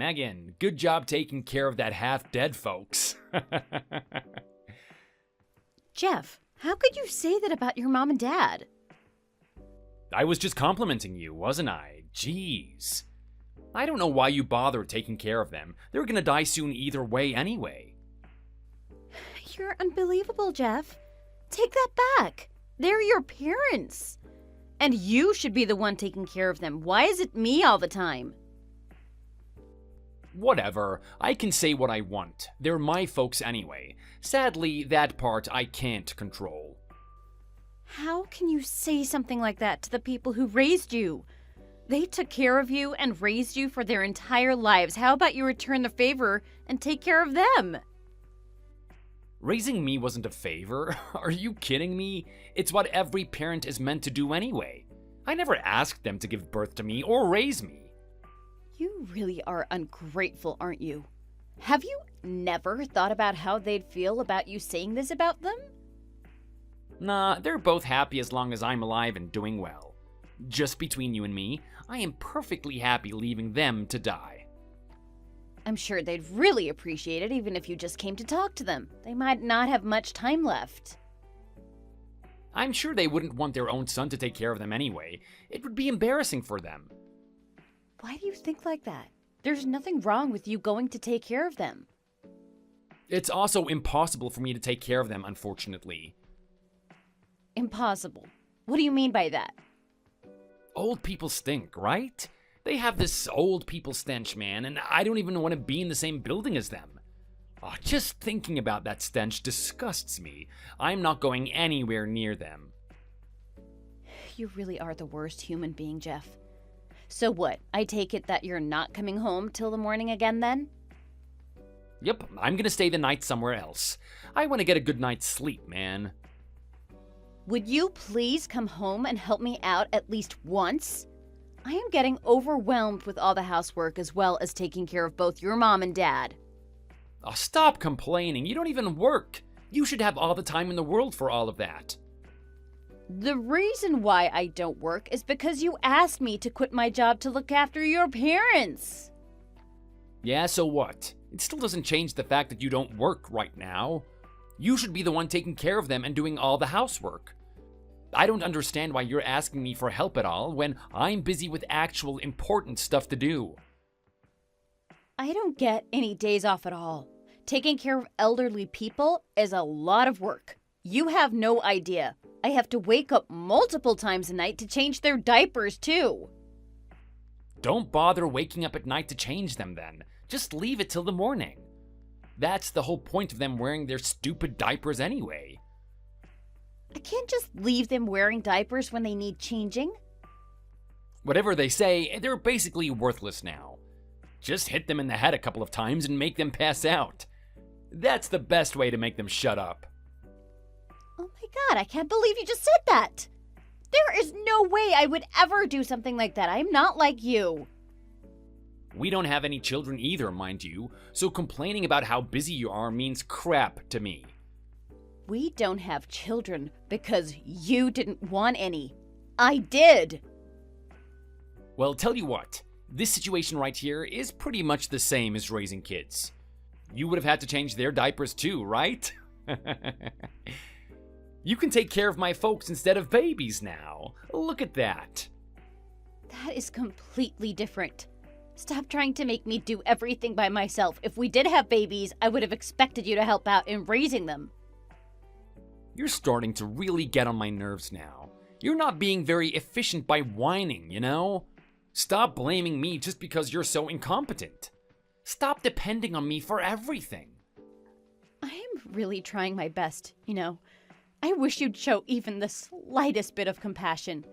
Megan, good job taking care of that half-dead folks. Jeff, how could you say that about your mom and dad? I was just complimenting you, wasn't I? Jeez. I don't know why you bother taking care of them. They're gonna die soon either way anyway. You're unbelievable, Jeff. Take that back. They're your parents. And you should be the one taking care of them. Why is it me all the time? Whatever. I can say what I want. They're my folks anyway. Sadly, that part I can't control. How can you say something like that to the people who raised you? They took care of you and raised you for their entire lives. How about you return the favor and take care of them? Raising me wasn't a favor. Are you kidding me? It's what every parent is meant to do anyway. I never asked them to give birth to me or raise me. You really are ungrateful, aren't you? Have you never thought about how they'd feel about you saying this about them? Nah, they're both happy as long as I'm alive and doing well. Just between you and me, I am perfectly happy leaving them to die. I'm sure they'd really appreciate it even if you just came to talk to them. They might not have much time left. I'm sure they wouldn't want their own son to take care of them anyway. It would be embarrassing for them. Why do you think like that? There's nothing wrong with you going to take care of them. It's also impossible for me to take care of them, unfortunately. Impossible? What do you mean by that? Old people stink, right? They have this old people stench, man, and I don't even want to be in the same building as them. Oh, just thinking about that stench disgusts me. I'm not going anywhere near them. You really are the worst human being, Jeff. So what? I take it that you're not coming home till the morning again then? Yep, I'm gonna stay the night somewhere else. I want to get a good night's sleep, man. Would you please come home and help me out at least once? I am getting overwhelmed with all the housework as well as taking care of both your mom and dad. Oh, stop complaining. You don't even work. You should have all the time in the world for all of that. The reason why I don't work is because you asked me to quit my job to look after your parents. Yeah, so what? It still doesn't change the fact that you don't work right now. You should be the one taking care of them and doing all the housework. I don't understand why you're asking me for help at all when I'm busy with actual important stuff to do. I don't get any days off at all. Taking care of elderly people is a lot of work. You have no idea. I have to wake up multiple times a night to change their diapers too. Don't bother waking up at night to change them then. Just leave it till the morning. That's the whole point of them wearing their stupid diapers anyway. I can't just leave them wearing diapers when they need changing. Whatever they say, they're basically worthless now. Just hit them in the head a couple of times and make them pass out. That's the best way to make them shut up. Oh my god, I can't believe you just said that! There is no way I would ever do something like that. I'm not like you. We don't have any children either, mind you, so complaining about how busy you are means crap to me. We don't have children because you didn't want any. I did! Well, tell you what, this situation right here is pretty much the same as raising kids. You would have had to change their diapers too, right? You can take care of my folks instead of babies now. Look at that. That is completely different. Stop trying to make me do everything by myself. If we did have babies, I would have expected you to help out in raising them. You're starting to really get on my nerves now. You're not being very efficient by whining, you know? Stop blaming me just because you're so incompetent. Stop depending on me for everything. I am really trying my best, you know. I wish you'd show even the slightest bit of compassion.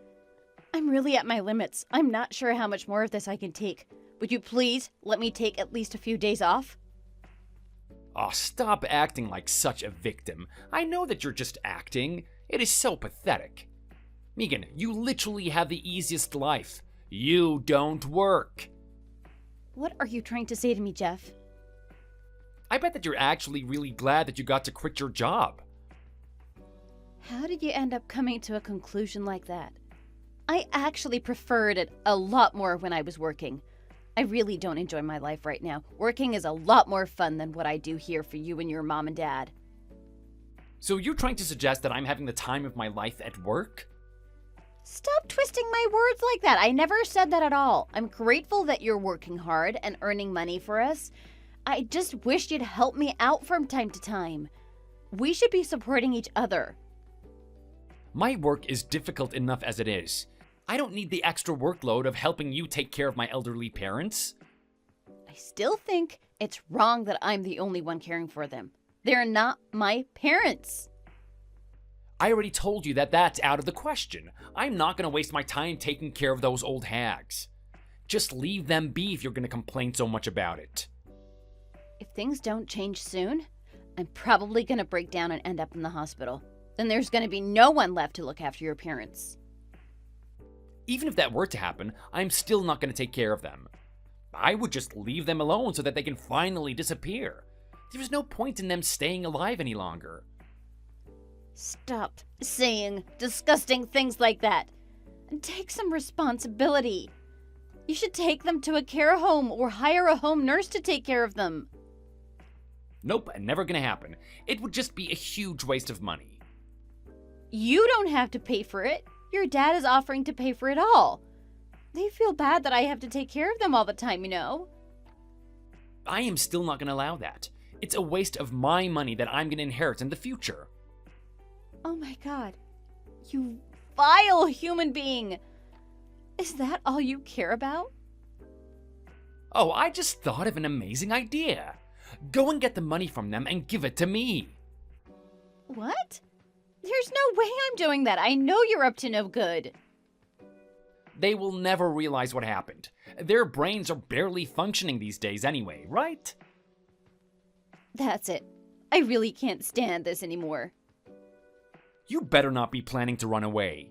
I'm really at my limits. I'm not sure how much more of this I can take. Would you please let me take at least a few days off? Oh, stop acting like such a victim. I know that you're just acting. It is so pathetic. Megan, you literally have the easiest life. You don't work. What are you trying to say to me, Jeff? I bet that you're actually really glad that you got to quit your job. How did you end up coming to a conclusion like that? I actually preferred it a lot more when I was working. I really don't enjoy my life right now. Working is a lot more fun than what I do here for you and your mom and dad. So you're trying to suggest that I'm having the time of my life at work? Stop twisting my words like that. I never said that at all. I'm grateful that you're working hard and earning money for us. I just wish you'd help me out from time to time. We should be supporting each other. My work is difficult enough as it is. I don't need the extra workload of helping you take care of my elderly parents. I still think it's wrong that I'm the only one caring for them. They're not my parents. I already told you that that's out of the question. I'm not going to waste my time taking care of those old hags. Just leave them be if you're going to complain so much about it. If things don't change soon, I'm probably going to break down and end up in the hospital. Then there's going to be no one left to look after your parents. Even if that were to happen, I'm still not going to take care of them. I would just leave them alone so that they can finally disappear. There's no point in them staying alive any longer. Stop saying disgusting things like that. And take some responsibility. You should take them to a care home or hire a home nurse to take care of them. Nope, never gonna happen. It would just be a huge waste of money. You don't have to pay for it. Your dad is offering to pay for it all. They feel bad that I have to take care of them all the time, you know. I am still not gonna allow that. It's a waste of my money that I'm gonna inherit in the future. Oh my god. You vile human being. Is that all you care about? Oh, I just thought of an amazing idea. Go and get the money from them and give it to me. What? There's no way I'm doing that. I know you're up to no good. They will never realize what happened. Their brains are barely functioning these days anyway, right? That's it. I really can't stand this anymore. You better not be planning to run away.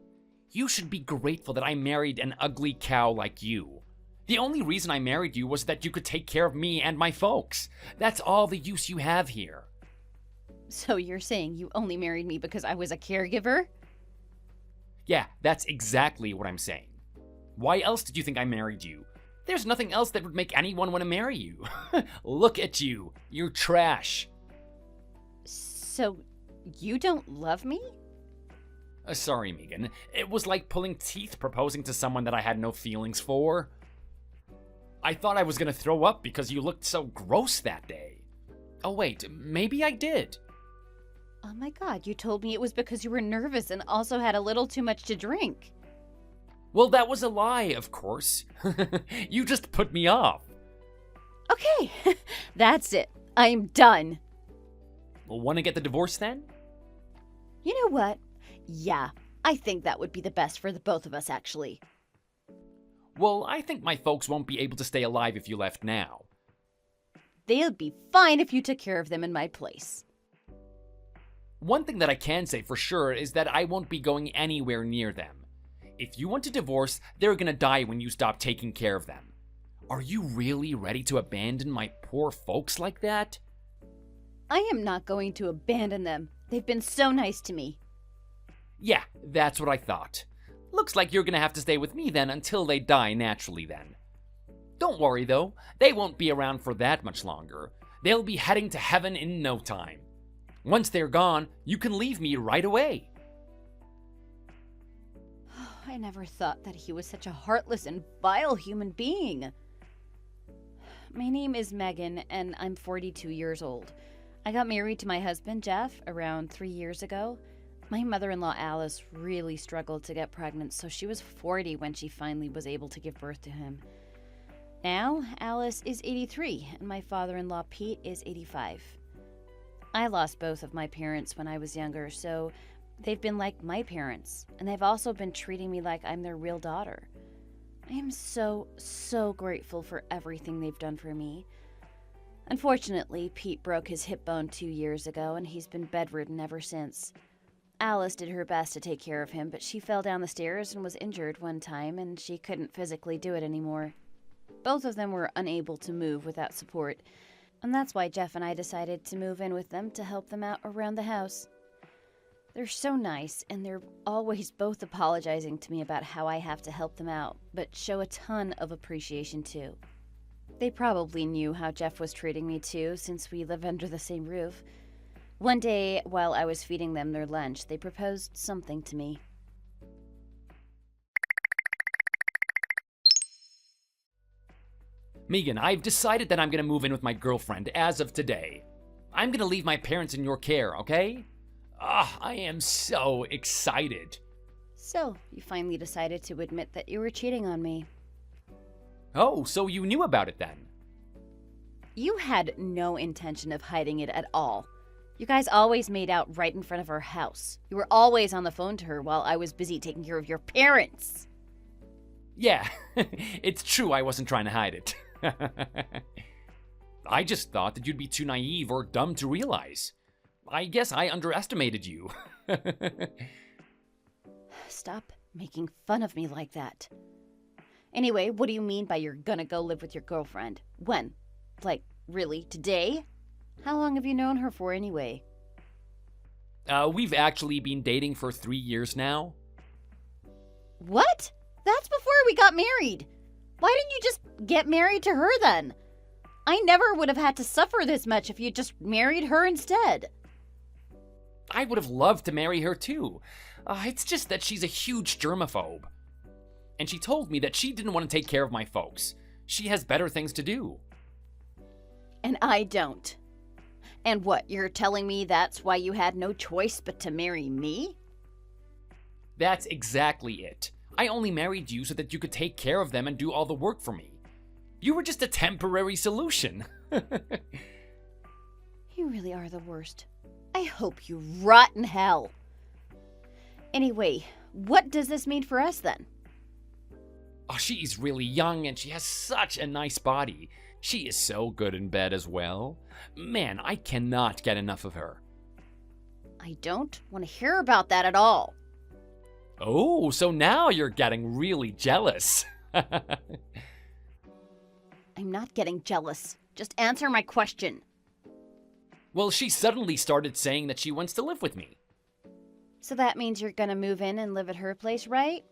You should be grateful that I married an ugly cow like you. The only reason I married you was that you could take care of me and my folks. That's all the use you have here. So you're saying you only married me because I was a caregiver? Yeah, that's exactly what I'm saying. Why else did you think I married you? There's nothing else that would make anyone want to marry you. Look at you. You're trash. So you don't love me? Sorry, Megan. It was like pulling teeth proposing to someone that I had no feelings for. I thought I was gonna throw up because you looked so gross that day. Oh wait, maybe I did. Oh my god, you told me it was because you were nervous and also had a little too much to drink. Well, that was a lie, of course. You just put me off. Okay, that's it. I'm done. Well, wanna get the divorce then? You know what? Yeah, I think that would be the best for the both of us, actually. Well, I think my folks won't be able to stay alive if you left now. They'll be fine if you took care of them in my place. One thing that I can say for sure is that I won't be going anywhere near them. If you want to divorce, they're gonna die when you stop taking care of them. Are you really ready to abandon my poor folks like that? I am not going to abandon them. They've been so nice to me. Yeah, that's what I thought. Looks like you're gonna have to stay with me then until they die naturally then. Don't worry though, they won't be around for that much longer. They'll be heading to heaven in no time. Once they're gone, you can leave me right away. I never thought that he was such a heartless and vile human being. My name is Megan, and I'm 42 years old. I got married to my husband, Jeff, around 3 years ago. My mother-in-law, Alice, really struggled to get pregnant, so she was 40 when she finally was able to give birth to him. Now, Alice is 83, and my father-in-law, Pete, is 85. I lost both of my parents when I was younger, so they've been like my parents, and they've also been treating me like I'm their real daughter. I am so, so grateful for everything they've done for me. Unfortunately, Pete broke his hip bone 2 years ago, and he's been bedridden ever since. Alice did her best to take care of him, but she fell down the stairs and was injured one time, and she couldn't physically do it anymore. Both of them were unable to move without support, and that's why Jeff and I decided to move in with them to help them out around the house. They're so nice, and they're always both apologizing to me about how I have to help them out, but show a ton of appreciation too. They probably knew how Jeff was treating me too, since we live under the same roof. One day, while I was feeding them their lunch, they proposed something to me. Megan, I've decided that I'm gonna move in with my girlfriend as of today. I'm gonna leave my parents in your care, okay? I am so excited. So, you finally decided to admit that you were cheating on me. Oh, so you knew about it then? You had no intention of hiding it at all. You guys always made out right in front of her house. You were always on the phone to her while I was busy taking care of your parents. Yeah, it's true I wasn't trying to hide it. I just thought that you'd be too naive or dumb to realize. I guess I underestimated you. Stop making fun of me like that. Anyway, what do you mean by you're gonna go live with your girlfriend? When? Like, really, today? How long have you known her for anyway? We've actually been dating for 3 years now. What? That's before we got married. Why didn't you just get married to her then? I never would have had to suffer this much if you just married her instead. I would have loved to marry her too. It's just that she's a huge germaphobe. And she told me that she didn't want to take care of my folks. She has better things to do. And I don't. And what, you're telling me that's why you had no choice but to marry me? That's exactly it. I only married you so that you could take care of them and do all the work for me. You were just a temporary solution. You really are the worst. I hope you rot in hell. Anyway, what does this mean for us then? Oh, she's really young and she has such a nice body. She is so good in bed as well. Man, I cannot get enough of her. I don't want to hear about that at all. Oh, so now you're getting really jealous. I'm not getting jealous. Just answer my question. Well, she suddenly started saying that she wants to live with me. So that means you're gonna move in and live at her place, right?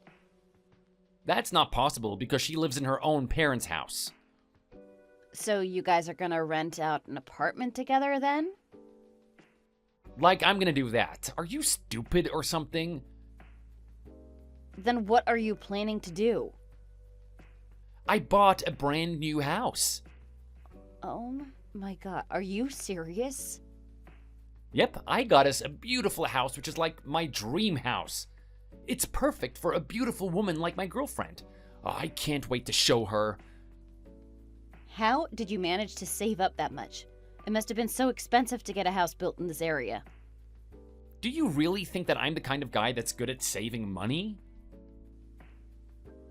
That's not possible because she lives in her own parents' house. So you guys are gonna rent out an apartment together then? Like I'm gonna do that. Are you stupid or something? Then what are you planning to do? I bought a brand new house. Oh my god, are you serious? Yep, I got us a beautiful house which is like my dream house. It's perfect for a beautiful woman like my girlfriend. I can't wait to show her. How did you manage to save up that much? It must have been so expensive to get a house built in this area. Do you really think that I'm the kind of guy that's good at saving money?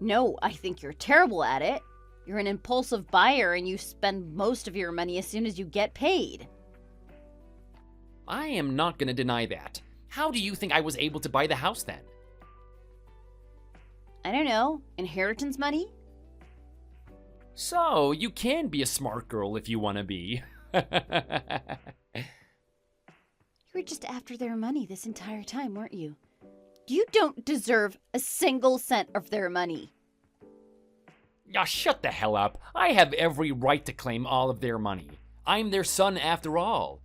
No, I think you're terrible at it. You're an impulsive buyer and you spend most of your money as soon as you get paid. I am not going to deny that. How do you think I was able to buy the house then? I don't know, inheritance money? So, you can be a smart girl if you want to be. You were just after their money this entire time, weren't you? You don't deserve a single cent of their money. Yeah, shut the hell up. I have every right to claim all of their money. I'm their son after all.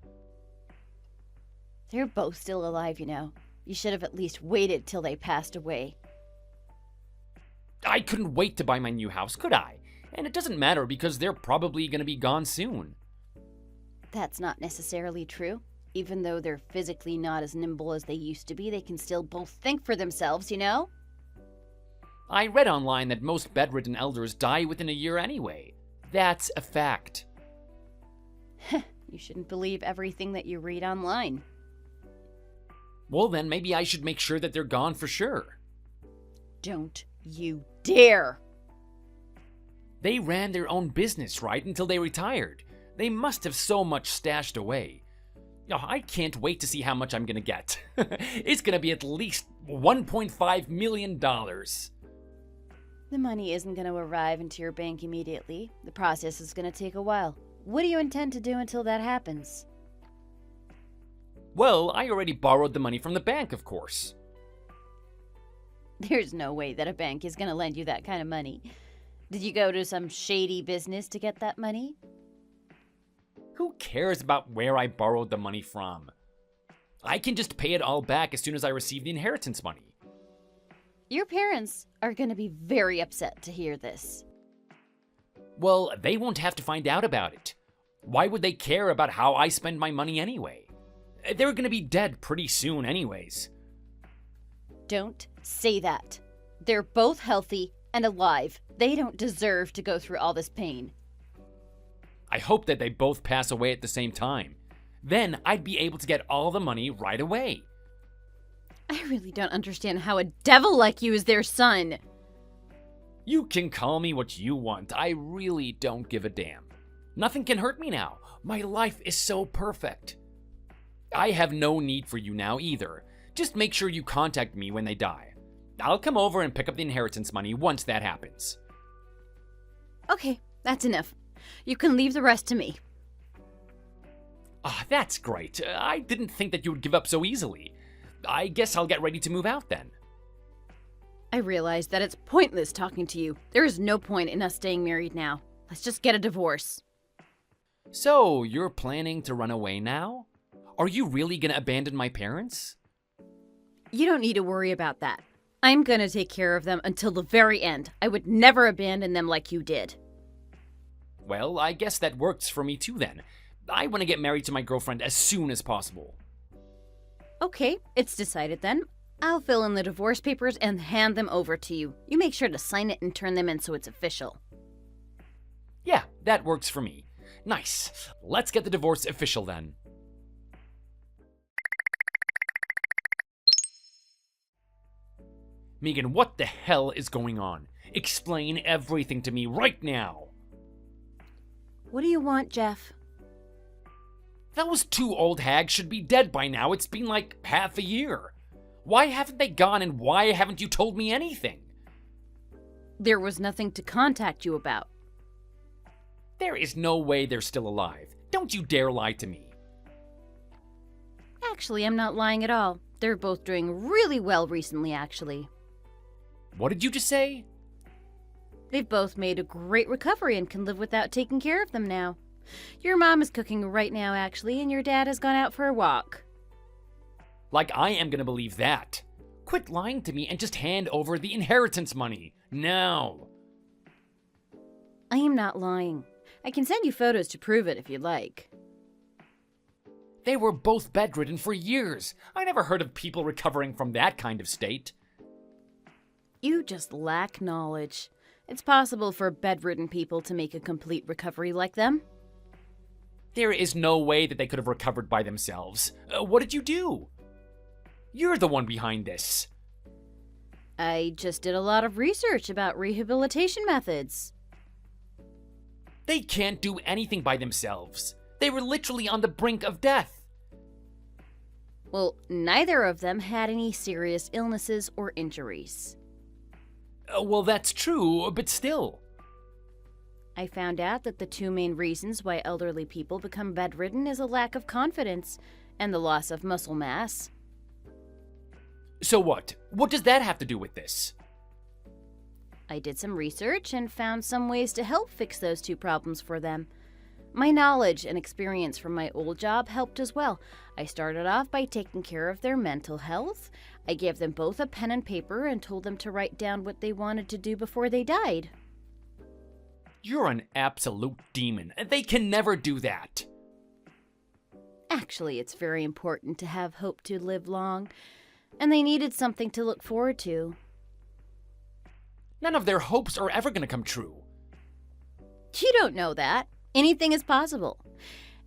They're both still alive, you know. You should have at least waited till they passed away. I couldn't wait to buy my new house, could I? And it doesn't matter because they're probably going to be gone soon. That's not necessarily true. Even though they're physically not as nimble as they used to be, they can still both think for themselves, you know? I read online that most bedridden elders die within a year anyway. That's a fact. You shouldn't believe everything that you read online. Well, then maybe I should make sure that they're gone for sure. Don't you dare! They ran their own business, right, until they retired. They must have so much stashed away. Oh, I can't wait to see how much I'm gonna get. It's gonna be at least $1.5 million. The money isn't going to arrive into your bank immediately. The process is going to take a while. What do you intend to do until that happens? Well, I already borrowed the money from the bank, of course. There's no way that a bank is going to lend you that kind of money. Did you go to some shady business to get that money? Who cares about where I borrowed the money from? I can just pay it all back as soon as I receive the inheritance money. Your parents are going to be very upset to hear this. Well, they won't have to find out about it. Why would they care about how I spend my money anyway? They're gonna be dead pretty soon anyways. Don't say that. They're both healthy and alive. They don't deserve to go through all this pain. I hope that they both pass away at the same time. Then I'd be able to get all the money right away. I really don't understand how a devil like you is their son. You can call me what you want. I really don't give a damn. Nothing can hurt me now. My life is so perfect. I have no need for you now either. Just make sure you contact me when they die. I'll come over and pick up the inheritance money once that happens. Okay, that's enough. You can leave the rest to me. Ah, that's great. I didn't think that you would give up so easily. I guess I'll get ready to move out then. I realize that it's pointless talking to you. There is no point in us staying married now. Let's just get a divorce. So, you're planning to run away now? Are you really gonna abandon my parents? You don't need to worry about that. I'm gonna take care of them until the very end. I would never abandon them like you did. Well, I guess that works for me too then. I want to get married to my girlfriend as soon as possible. Okay, it's decided then. I'll fill in the divorce papers and hand them over to you. You make sure to sign it and turn them in so it's official. Yeah, that works for me. Nice. Let's get the divorce official then. Megan, what the hell is going on? Explain everything to me right now. What do you want, Jeff? Those two old hags should be dead by now. It's been like half a year. Why haven't they gone and why haven't you told me anything? There was nothing to contact you about. There is no way they're still alive. Don't you dare lie to me. Actually, I'm not lying at all. They're both doing really well recently, actually. What did you just say? They've both made a great recovery and can live without taking care of them now. Your mom is cooking right now, actually, and your dad has gone out for a walk. Like I am gonna believe that. Quit lying to me and just hand over the inheritance money. Now. I am not lying. I can send you photos to prove it if you'd like. They were both bedridden for years. I never heard of people recovering from that kind of state. You just lack knowledge. It's possible for bedridden people to make a complete recovery like them. There is no way that they could have recovered by themselves. What did you do? You're the one behind this. I just did a lot of research about rehabilitation methods. They can't do anything by themselves. They were literally on the brink of death. Well, neither of them had any serious illnesses or injuries. Well, that's true, but still. I found out that the two main reasons why elderly people become bedridden is a lack of confidence and the loss of muscle mass. So what? What does that have to do with this? I did some research and found some ways to help fix those two problems for them. My knowledge and experience from my old job helped as well. I started off by taking care of their mental health. I gave them both a pen and paper and told them to write down what they wanted to do before they died. You're an absolute demon. They can never do that. Actually, it's very important to have hope to live long, and they needed something to look forward to. None of their hopes are ever going to come true. You don't know that. Anything is possible.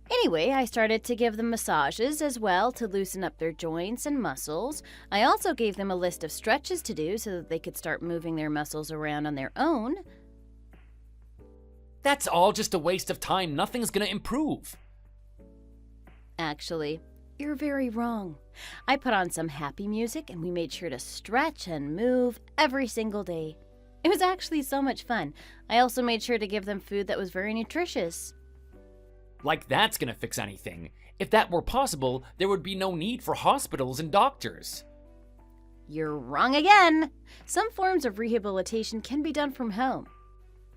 Anyway, I started to give them massages as well to loosen up their joints and muscles. I also gave them a list of stretches to do so that they could start moving their muscles around on their own. That's all just a waste of time. Nothing's going to improve. Actually, you're very wrong. I put on some happy music and we made sure to stretch and move every single day. It was actually so much fun. I also made sure to give them food that was very nutritious. Like that's going to fix anything. If that were possible, there would be no need for hospitals and doctors. You're wrong again. Some forms of rehabilitation can be done from home.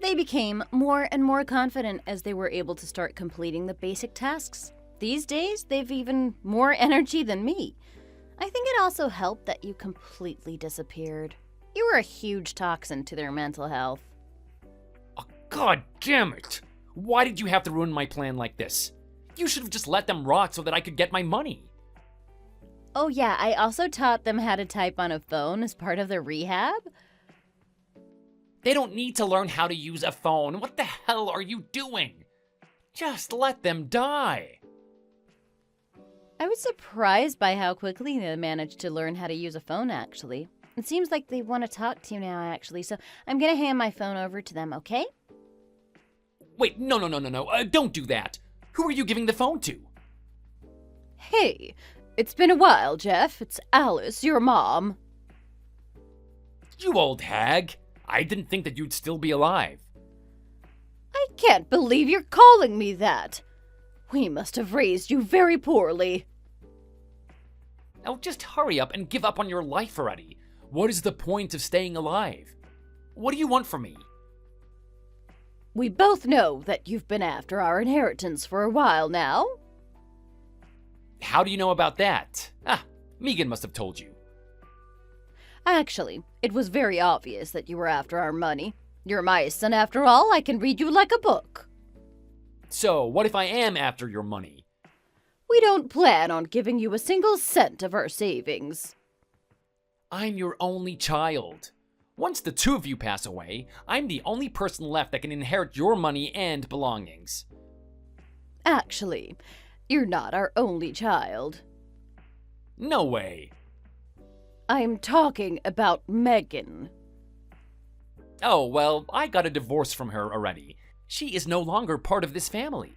They became more and more confident as they were able to start completing the basic tasks. These days, they've even more energy than me. I think it also helped that you completely disappeared. You were a huge toxin to their mental health. Oh, God damn it! Why did you have to ruin my plan like this? You should have just let them rot so that I could get my money. Oh yeah, I also taught them how to type on a phone as part of their rehab. They don't need to learn how to use a phone. What the hell are you doing? Just let them die. I was surprised by how quickly they managed to learn how to use a phone, actually. It seems like they want to talk to you now, actually, so I'm gonna hand my phone over to them, okay? Wait, no, don't do that. Who are you giving the phone to? Hey, it's been a while, Jeff. It's Alice, your mom. You old hag. I didn't think that you'd still be alive. I can't believe you're calling me that. We must have raised you very poorly. Now just hurry up and give up on your life already. What is the point of staying alive? What do you want from me? We both know that you've been after our inheritance for a while now. How do you know about that? Megan must have told you. Actually, it was very obvious that you were after our money. You're my son after all. I can read you like a book. So, what if I am after your money? We don't plan on giving you a single cent of our savings. I'm your only child. Once the two of you pass away, I'm the only person left that can inherit your money and belongings. Actually, you're not our only child. No way. I'm talking about Megan. Oh, well, I got a divorce from her already. She is no longer part of this family.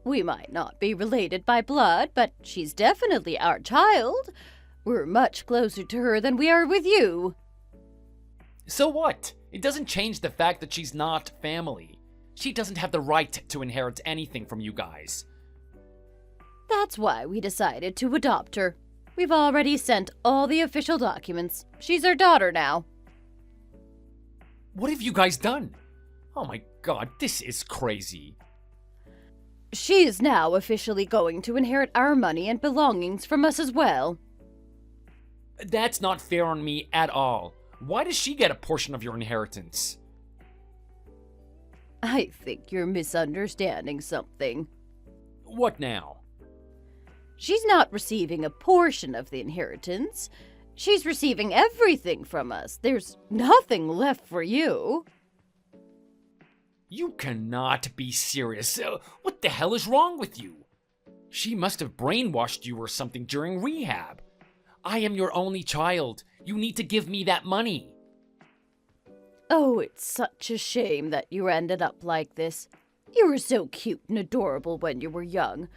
We might not be related by blood, but she's definitely our child. We're much closer to her than we are with you. So what? It doesn't change the fact that she's not family. She doesn't have the right to inherit anything from you guys. That's why we decided to adopt her. We've already sent all the official documents. She's our daughter now. What have you guys done? Oh my god, this is crazy. She is now officially going to inherit our money and belongings from us as well. That's not fair on me at all. Why does she get a portion of your inheritance? I think you're misunderstanding something. What now? She's not receiving a portion of the inheritance. She's receiving everything from us. There's nothing left for you. You cannot be serious. What the hell is wrong with you? She must have brainwashed you or something during rehab. I am your only child. You need to give me that money. Oh, it's such a shame that you ended up like this. You were so cute and adorable when you were young.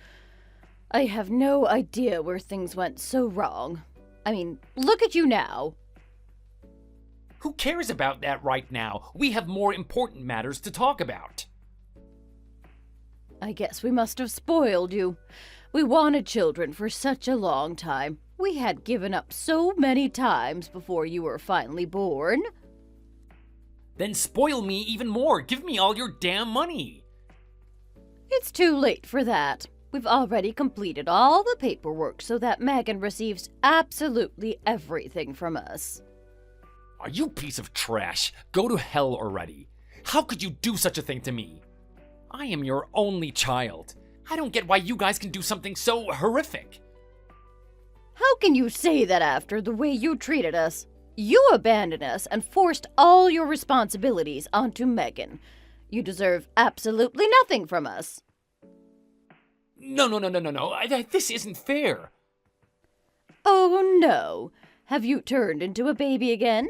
I have no idea where things went so wrong. I mean, look at you now. Who cares about that right now? We have more important matters to talk about. I guess we must have spoiled you. We wanted children for such a long time. We had given up so many times before you were finally born. Then spoil me even more. Give me all your damn money. It's too late for that. We've already completed all the paperwork so that Megan receives absolutely everything from us. Are you a piece of trash? Go to hell already. How could you do such a thing to me? I am your only child. I don't get why you guys can do something so horrific. How can you say that after the way you treated us? You abandoned us and forced all your responsibilities onto Megan. You deserve absolutely nothing from us. No. This isn't fair. Oh no. Have you turned into a baby again?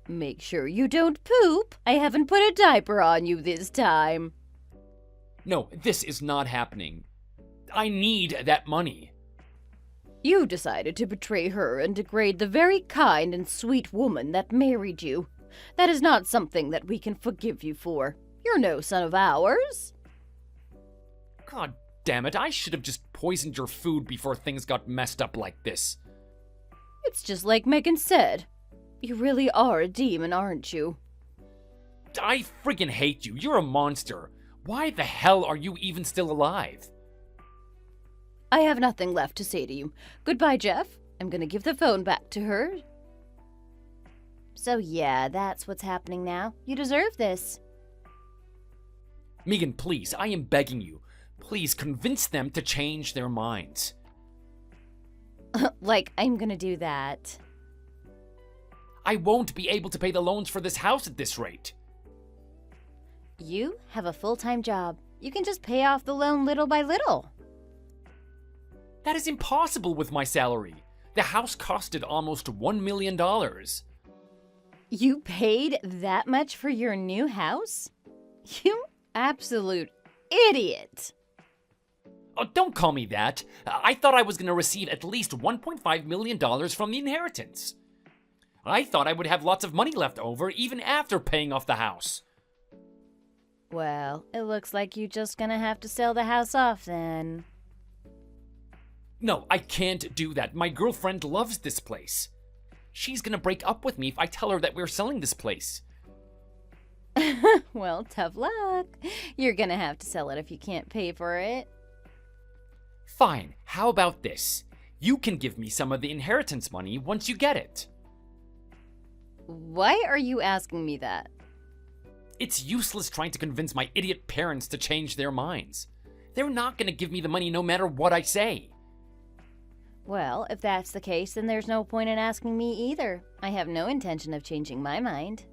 Make sure you don't poop. I haven't put a diaper on you this time. No, this is not happening. I need that money. You decided to betray her and degrade the very kind and sweet woman that married you. That is not something that we can forgive you for. You're no son of ours. God damn it, I should have just poisoned your food before things got messed up like this. It's just like Megan said. You really are a demon, aren't you? I friggin' hate you. You're a monster. Why the hell are you even still alive? I have nothing left to say to you. Goodbye, Jeff. I'm gonna give the phone back to her. So yeah, that's what's happening now. You deserve this. Megan, please, I am begging you. Please convince them to change their minds. Like, I'm gonna do that. I won't be able to pay the loans for this house at this rate. You have a full-time job. You can just pay off the loan little by little. That is impossible with my salary. The house costed almost $1 million. You paid that much for your new house? You absolute idiot. Oh, don't call me that. I thought I was going to receive at least $1.5 million from the inheritance. I thought I would have lots of money left over even after paying off the house. Well, it looks like you're just gonna have to sell the house off then. No, I can't do that. My girlfriend loves this place. She's gonna break up with me if I tell her that we're selling this place. Well, tough luck. You're gonna have to sell it if you can't pay for it. Fine, how about this? You can give me some of the inheritance money once you get it. Why are you asking me that? It's useless trying to convince my idiot parents to change their minds. They're not gonna give me the money no matter what I say. Well, if that's the case, then there's no point in asking me either. I have no intention of changing my mind.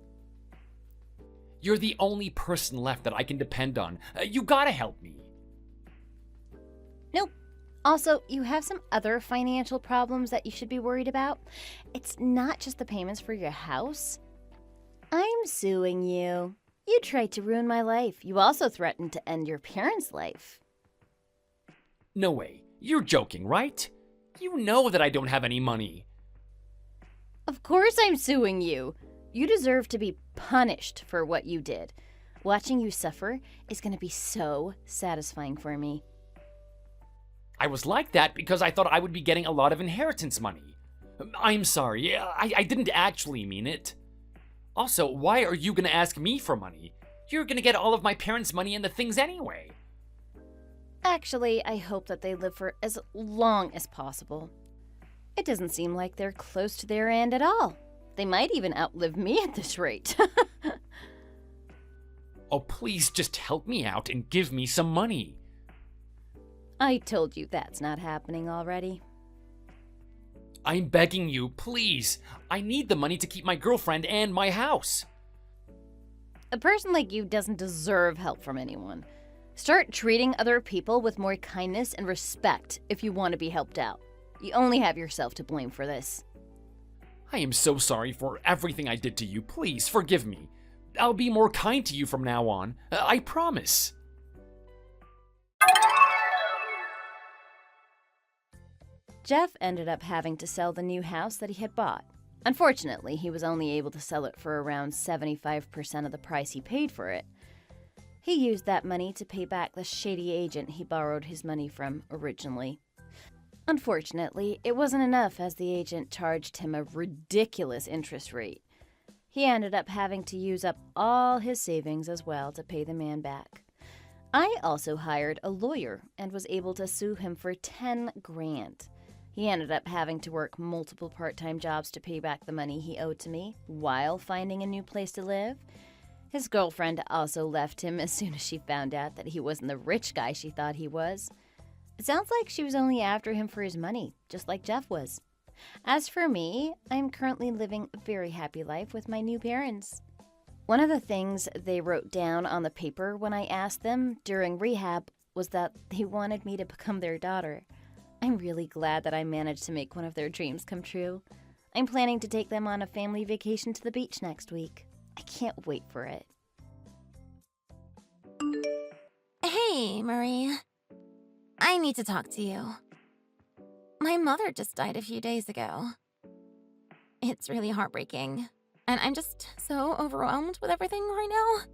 You're the only person left that I can depend on. You gotta help me. Nope. Also, you have some other financial problems that you should be worried about. It's not just the payments for your house. I'm suing you. You tried to ruin my life. You also threatened to end your parents' life. No way. You're joking, right? You know that I don't have any money. Of course I'm suing you. You deserve to be punished for what you did. Watching you suffer is going to be so satisfying for me. I was like that because I thought I would be getting a lot of inheritance money. I'm sorry, I didn't actually mean it. Also, why are you gonna ask me for money? You're gonna get all of my parents' money and the things anyway. Actually, I hope that they live for as long as possible. It doesn't seem like they're close to their end at all. They might even outlive me at this rate. Oh, please just help me out and give me some money. I told you that's not happening already. I'm begging you, please. I need the money to keep my girlfriend and my house. A person like you doesn't deserve help from anyone. Start treating other people with more kindness and respect if you want to be helped out. You only have yourself to blame for this. I am so sorry for everything I did to you. Please forgive me. I'll be more kind to you from now on. I promise. Jeff ended up having to sell the new house that he had bought. Unfortunately, he was only able to sell it for around 75% of the price he paid for it. He used that money to pay back the shady agent he borrowed his money from originally. Unfortunately, it wasn't enough as the agent charged him a ridiculous interest rate. He ended up having to use up all his savings as well to pay the man back. I also hired a lawyer and was able to sue him for 10 grand. He ended up having to work multiple part-time jobs to pay back the money he owed to me while finding a new place to live. His girlfriend also left him as soon as she found out that he wasn't the rich guy she thought he was. It sounds like she was only after him for his money, just like Jeff was. As for me, I'm currently living a very happy life with my new parents. One of the things they wrote down on the paper when I asked them during rehab was that they wanted me to become their daughter. I'm really glad that I managed to make one of their dreams come true. I'm planning to take them on a family vacation to the beach next week. I can't wait for it. Hey, Marie. I need to talk to you. My mother just died a few days ago. It's really heartbreaking, and I'm just so overwhelmed with everything right now.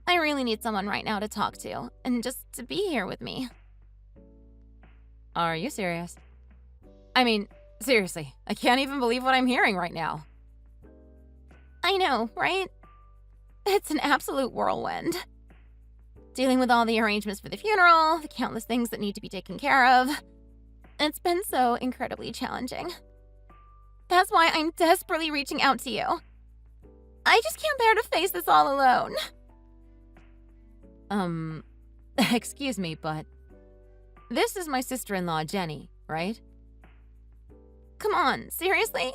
I really need someone right now to talk to, and just to be here with me. Are you serious? I mean, seriously, I can't even believe what I'm hearing right now. I know, right? It's an absolute whirlwind. Dealing with all the arrangements for the funeral, the countless things that need to be taken care of. It's been so incredibly challenging. That's why I'm desperately reaching out to you. I just can't bear to face this all alone. Excuse me, but this is my sister-in-law, Jenny, right? Come on, seriously?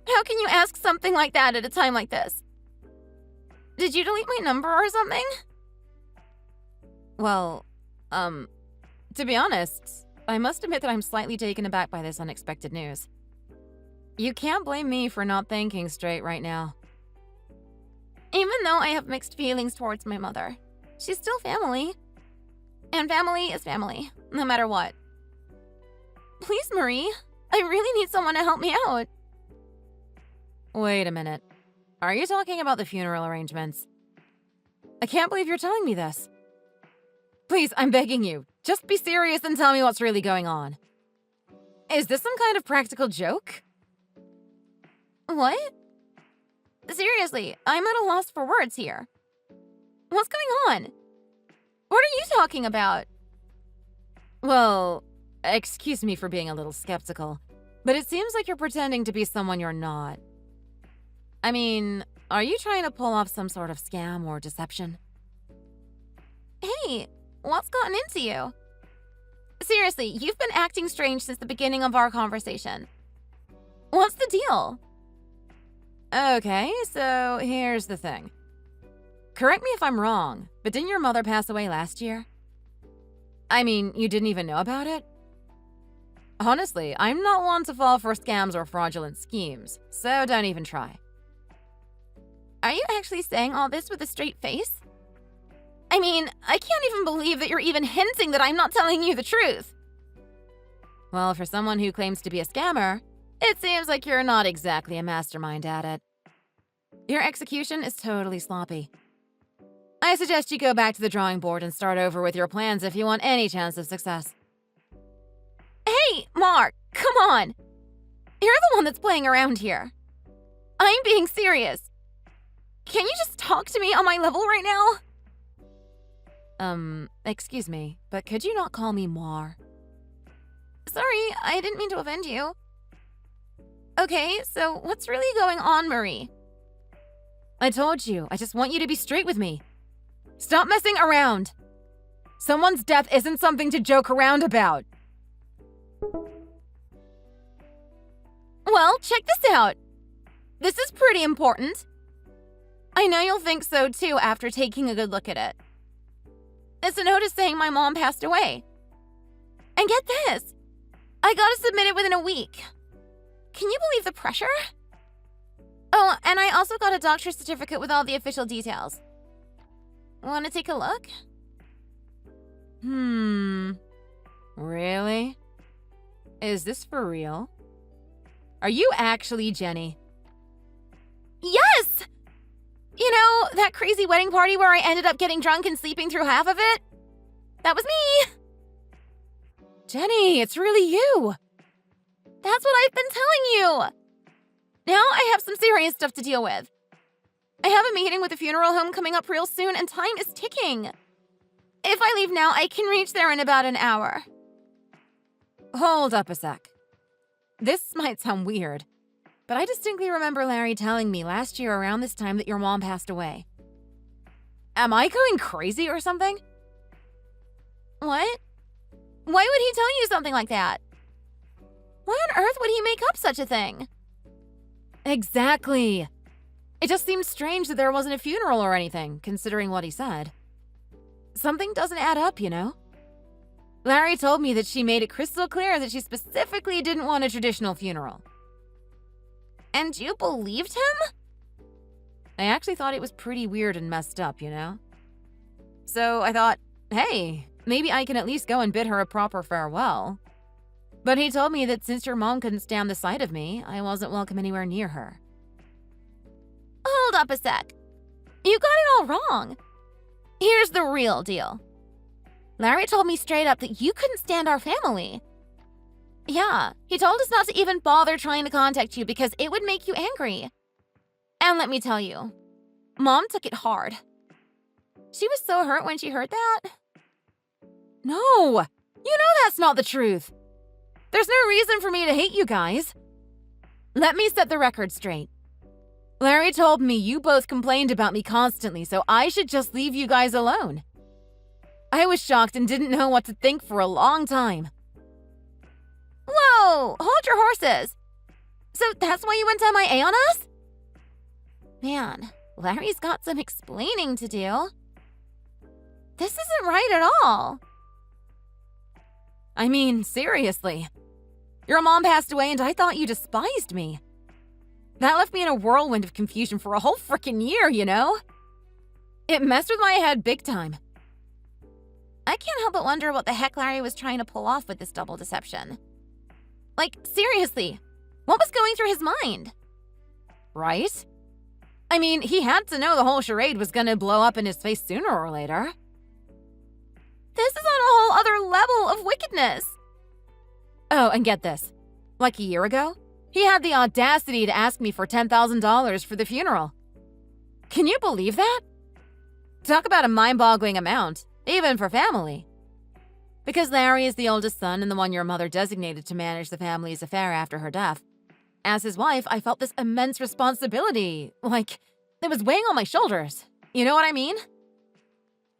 How can you ask something like that at a time like this? Did you delete my number or something? Well, to be honest, I must admit that I'm slightly taken aback by this unexpected news. You can't blame me for not thinking straight right now. Even though I have mixed feelings towards my mother, she's still family. And family is family, no matter what. Please, Marie, I really need someone to help me out. Wait a minute. Are you talking about the funeral arrangements? I can't believe you're telling me this. Please, I'm begging you, just be serious and tell me what's really going on. Is this some kind of practical joke? What? Seriously, I'm at a loss for words here. What's going on? What are you talking about? Well, excuse me for being a little skeptical, but it seems like you're pretending to be someone you're not. I mean, are you trying to pull off some sort of scam or deception? Hey, what's gotten into you? Seriously, you've been acting strange since the beginning of our conversation. What's the deal? Okay, so here's the thing. Correct me if I'm wrong, but didn't your mother pass away last year? I mean, you didn't even know about it? Honestly, I'm not one to fall for scams or fraudulent schemes, so don't even try. Are you actually saying all this with a straight face? I mean, I can't even believe that you're even hinting that I'm not telling you the truth. Well, for someone who claims to be a scammer, it seems like you're not exactly a mastermind at it. Your execution is totally sloppy. I suggest you go back to the drawing board and start over with your plans if you want any chance of success. Hey, Mark, come on. You're the one that's playing around here. I'm being serious. Can you just talk to me on my level right now? Excuse me, but could you not call me Mar? Sorry, I didn't mean to offend you. Okay, so what's really going on, Marie? I told you, I just want you to be straight with me. Stop messing around. Someone's death isn't something to joke around about. Well, check this out. This is pretty important. I know you'll think so too after taking a good look at it. It's a notice saying my mom passed away. And get this, I gotta submit it within a week. Can you believe the pressure? Oh, and I also got a doctor's certificate with all the official details. Want to take a look? Really? Is this for real? Are you actually Jenny? Yes! You know, that crazy wedding party where I ended up getting drunk and sleeping through half of it? That was me! Jenny, it's really you! That's what I've been telling you! Now I have some serious stuff to deal with. I have a meeting with the funeral home coming up real soon and time is ticking. If I leave now, I can reach there in about an hour. Hold up a sec. This might sound weird, but I distinctly remember Larry telling me last year around this time that your mom passed away. Am I going crazy or something? What? Why would he tell you something like that? Why on earth would he make up such a thing? Exactly. It just seems strange that there wasn't a funeral or anything, considering what he said. Something doesn't add up, you know? Larry told me that she made it crystal clear that she specifically didn't want a traditional funeral. And you believed him? I actually thought it was pretty weird and messed up, you know? So I thought, hey, maybe I can at least go and bid her a proper farewell. But he told me that since your mom couldn't stand the sight of me, I wasn't welcome anywhere near her. Hold up a sec. You got it all wrong. Here's the real deal. Larry told me straight up that you couldn't stand our family. Yeah, he told us not to even bother trying to contact you because it would make you angry. And let me tell you, Mom took it hard. She was so hurt when she heard that. No! You know that's not the truth! There's no reason for me to hate you guys. Let me set the record straight. Larry told me you both complained about me constantly, so I should just leave you guys alone. I was shocked and didn't know what to think for a long time. Whoa! Hold your horses! So that's why you went MIA on us? Man, Larry's got some explaining to do. This isn't right at all. I mean, seriously. Your mom passed away and I thought you despised me. That left me in a whirlwind of confusion for a whole frickin' year, you know? It messed with my head big time. I can't help but wonder what the heck Larry was trying to pull off with this double deception. Like, seriously, what was going through his mind? Right? I mean, he had to know the whole charade was gonna blow up in his face sooner or later. This is on a whole other level of wickedness. Oh, and get this. Like a year ago, he had the audacity to ask me for $10,000 for the funeral. Can you believe that? Talk about a mind-boggling amount, even for family. Because Larry is the oldest son and the one your mother designated to manage the family's affair after her death. As his wife, I felt this immense responsibility, like it was weighing on my shoulders. You know what I mean?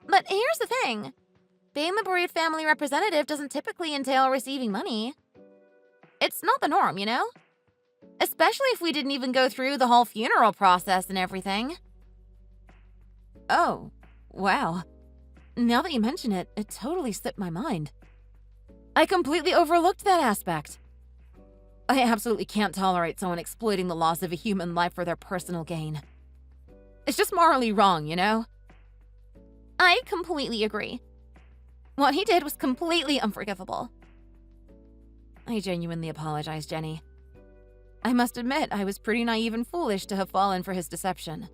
But here's the thing. Being the bereaved family representative doesn't typically entail receiving money. It's not the norm, you know? Especially if we didn't even go through the whole funeral process and everything. Oh, wow. Now that you mention it, it totally slipped my mind. I completely overlooked that aspect. I absolutely can't tolerate someone exploiting the loss of a human life for their personal gain. It's just morally wrong, you know? I completely agree. What he did was completely unforgivable. I genuinely apologize, Jenny. I must admit, I was pretty naive and foolish to have fallen for his deception.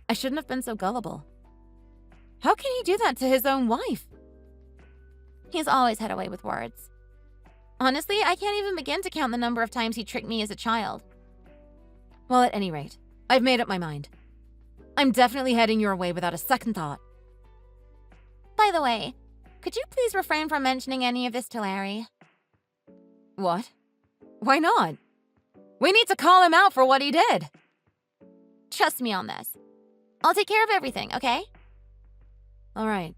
I shouldn't have been so gullible. How can he do that to his own wife? He's always had a way with words. Honestly, I can't even begin to count the number of times he tricked me as a child. Well, at any rate, I've made up my mind. I'm definitely heading your way without a second thought. By the way, could you please refrain from mentioning any of this to Larry? What? Why not? We need to call him out for what he did. Trust me on this. I'll take care of everything, okay? All right.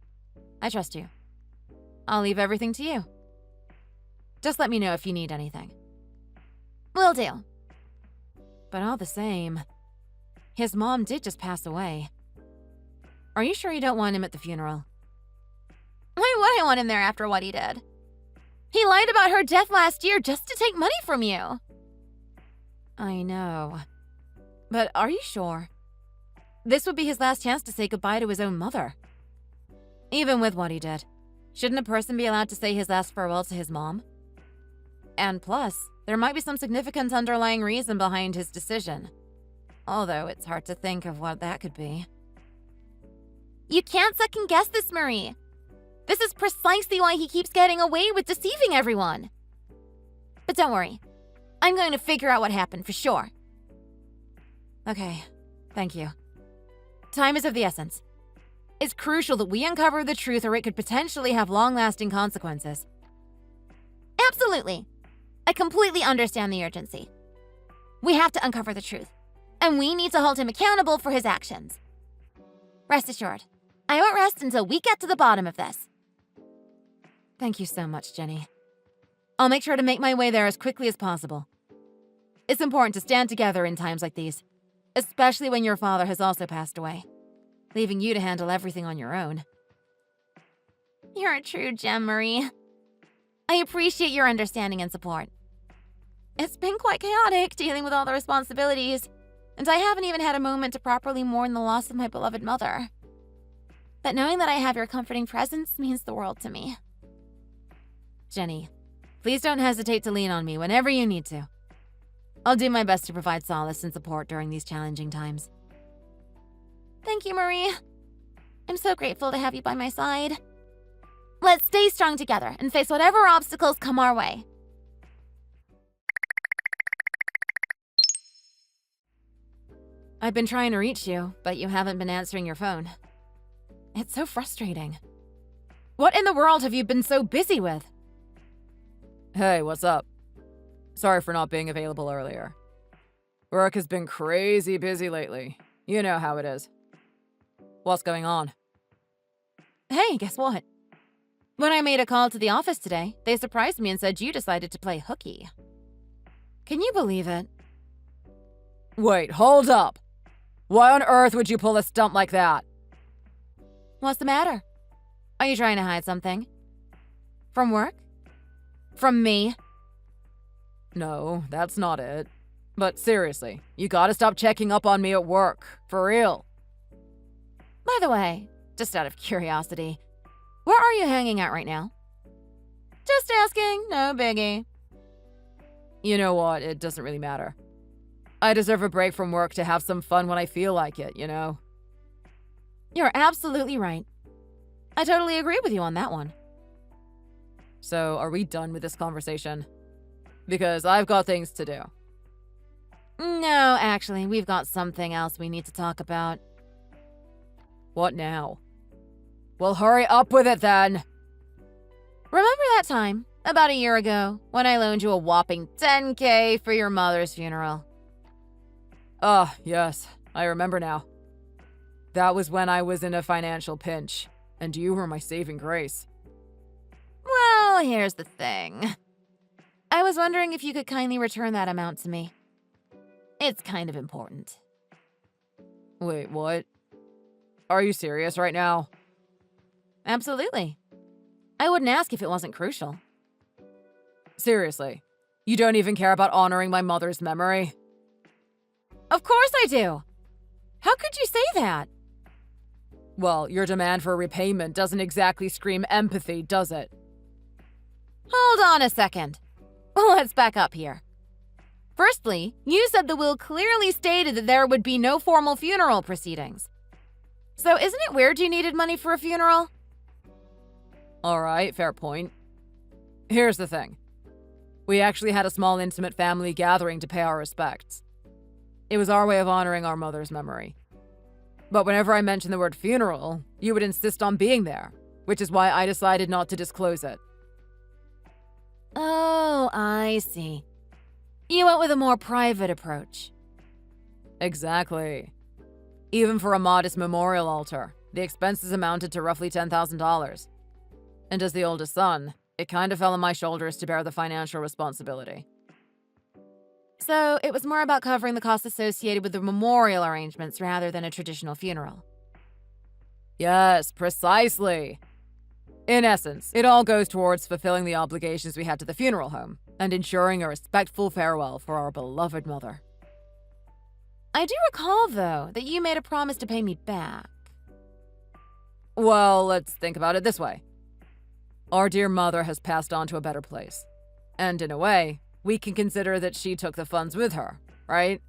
I trust you. I'll leave everything to you. Just let me know if you need anything. Will do. But all the same, his mom did just pass away. Are you sure you don't want him at the funeral? Why would I want him there after what he did? He lied about her death last year just to take money from you. I know. But are you sure? This would be his last chance to say goodbye to his own mother. Even with what he did, shouldn't a person be allowed to say his last farewell to his mom? And plus, there might be some significant underlying reason behind his decision. Although it's hard to think of what that could be. You can't second guess this, Marie. This is precisely why he keeps getting away with deceiving everyone. But don't worry. I'm going to figure out what happened for sure. Okay, thank you. Time is of the essence. It's crucial that we uncover the truth or it could potentially have long-lasting consequences. Absolutely. I completely understand the urgency. We have to uncover the truth, and we need to hold him accountable for his actions. Rest assured, I won't rest until we get to the bottom of this. Thank you so much, Jenny. I'll make sure to make my way there as quickly as possible. It's important to stand together in times like these, especially when your father has also passed away, leaving you to handle everything on your own. You're a true gem, Marie. I appreciate your understanding and support. It's been quite chaotic dealing with all the responsibilities, and I haven't even had a moment to properly mourn the loss of my beloved mother. But knowing that I have your comforting presence means the world to me. Jenny, please don't hesitate to lean on me whenever you need to. I'll do my best to provide solace and support during these challenging times. Thank you, Marie. I'm so grateful to have you by my side. Let's stay strong together and face whatever obstacles come our way. I've been trying to reach you, but you haven't been answering your phone. It's so frustrating. What in the world have you been so busy with? Hey, what's up? Sorry for not being available earlier. Work has been crazy busy lately. You know how it is. What's going on? Hey, guess what? When I made a call to the office today, they surprised me and said you decided to play hooky. Can you believe it? Wait, hold up. Why on earth would you pull a stunt like that? What's the matter? Are you trying to hide something? From work? From me? No, that's not it. But seriously, you gotta stop checking up on me at work. For real. By the way, just out of curiosity, where are you hanging out right now? Just asking, no biggie. You know what, it doesn't really matter. I deserve a break from work to have some fun when I feel like it, you know? You're absolutely right. I totally agree with you on that one. So, are we done with this conversation? Because I've got things to do. No, actually, we've got something else we need to talk about. What now? Well, hurry up with it then! Remember that time, about a year ago, when I loaned you a whopping $10K for your mother's funeral? Ah, yes, I remember now. That was when I was in a financial pinch, and you were my saving grace. Well, here's the thing. I was wondering if you could kindly return that amount to me. It's kind of important. Wait, what? Are you serious right now? Absolutely. I wouldn't ask if it wasn't crucial. Seriously, you don't even care about honoring my mother's memory? Of course I do! How could you say that? Well, your demand for repayment doesn't exactly scream empathy, does it? Hold on a second. Let's back up here. Firstly, you said the will clearly stated that there would be no formal funeral proceedings. So isn't it weird you needed money for a funeral? Alright, fair point. Here's the thing. We actually had a small intimate family gathering to pay our respects. It was our way of honoring our mother's memory. But whenever I mentioned the word funeral, you would insist on being there, which is why I decided not to disclose it. Oh, I see. You went with a more private approach. Exactly. Even for a modest memorial altar, the expenses amounted to roughly $10,000. And as the oldest son, it kind of fell on my shoulders to bear the financial responsibility. So it was more about covering the costs associated with the memorial arrangements rather than a traditional funeral. Yes, precisely. In essence, it all goes towards fulfilling the obligations we had to the funeral home and ensuring a respectful farewell for our beloved mother. I do recall, though, that you made a promise to pay me back. Well, let's think about it this way. Our dear mother has passed on to a better place. And in a way, we can consider that she took the funds with her, right?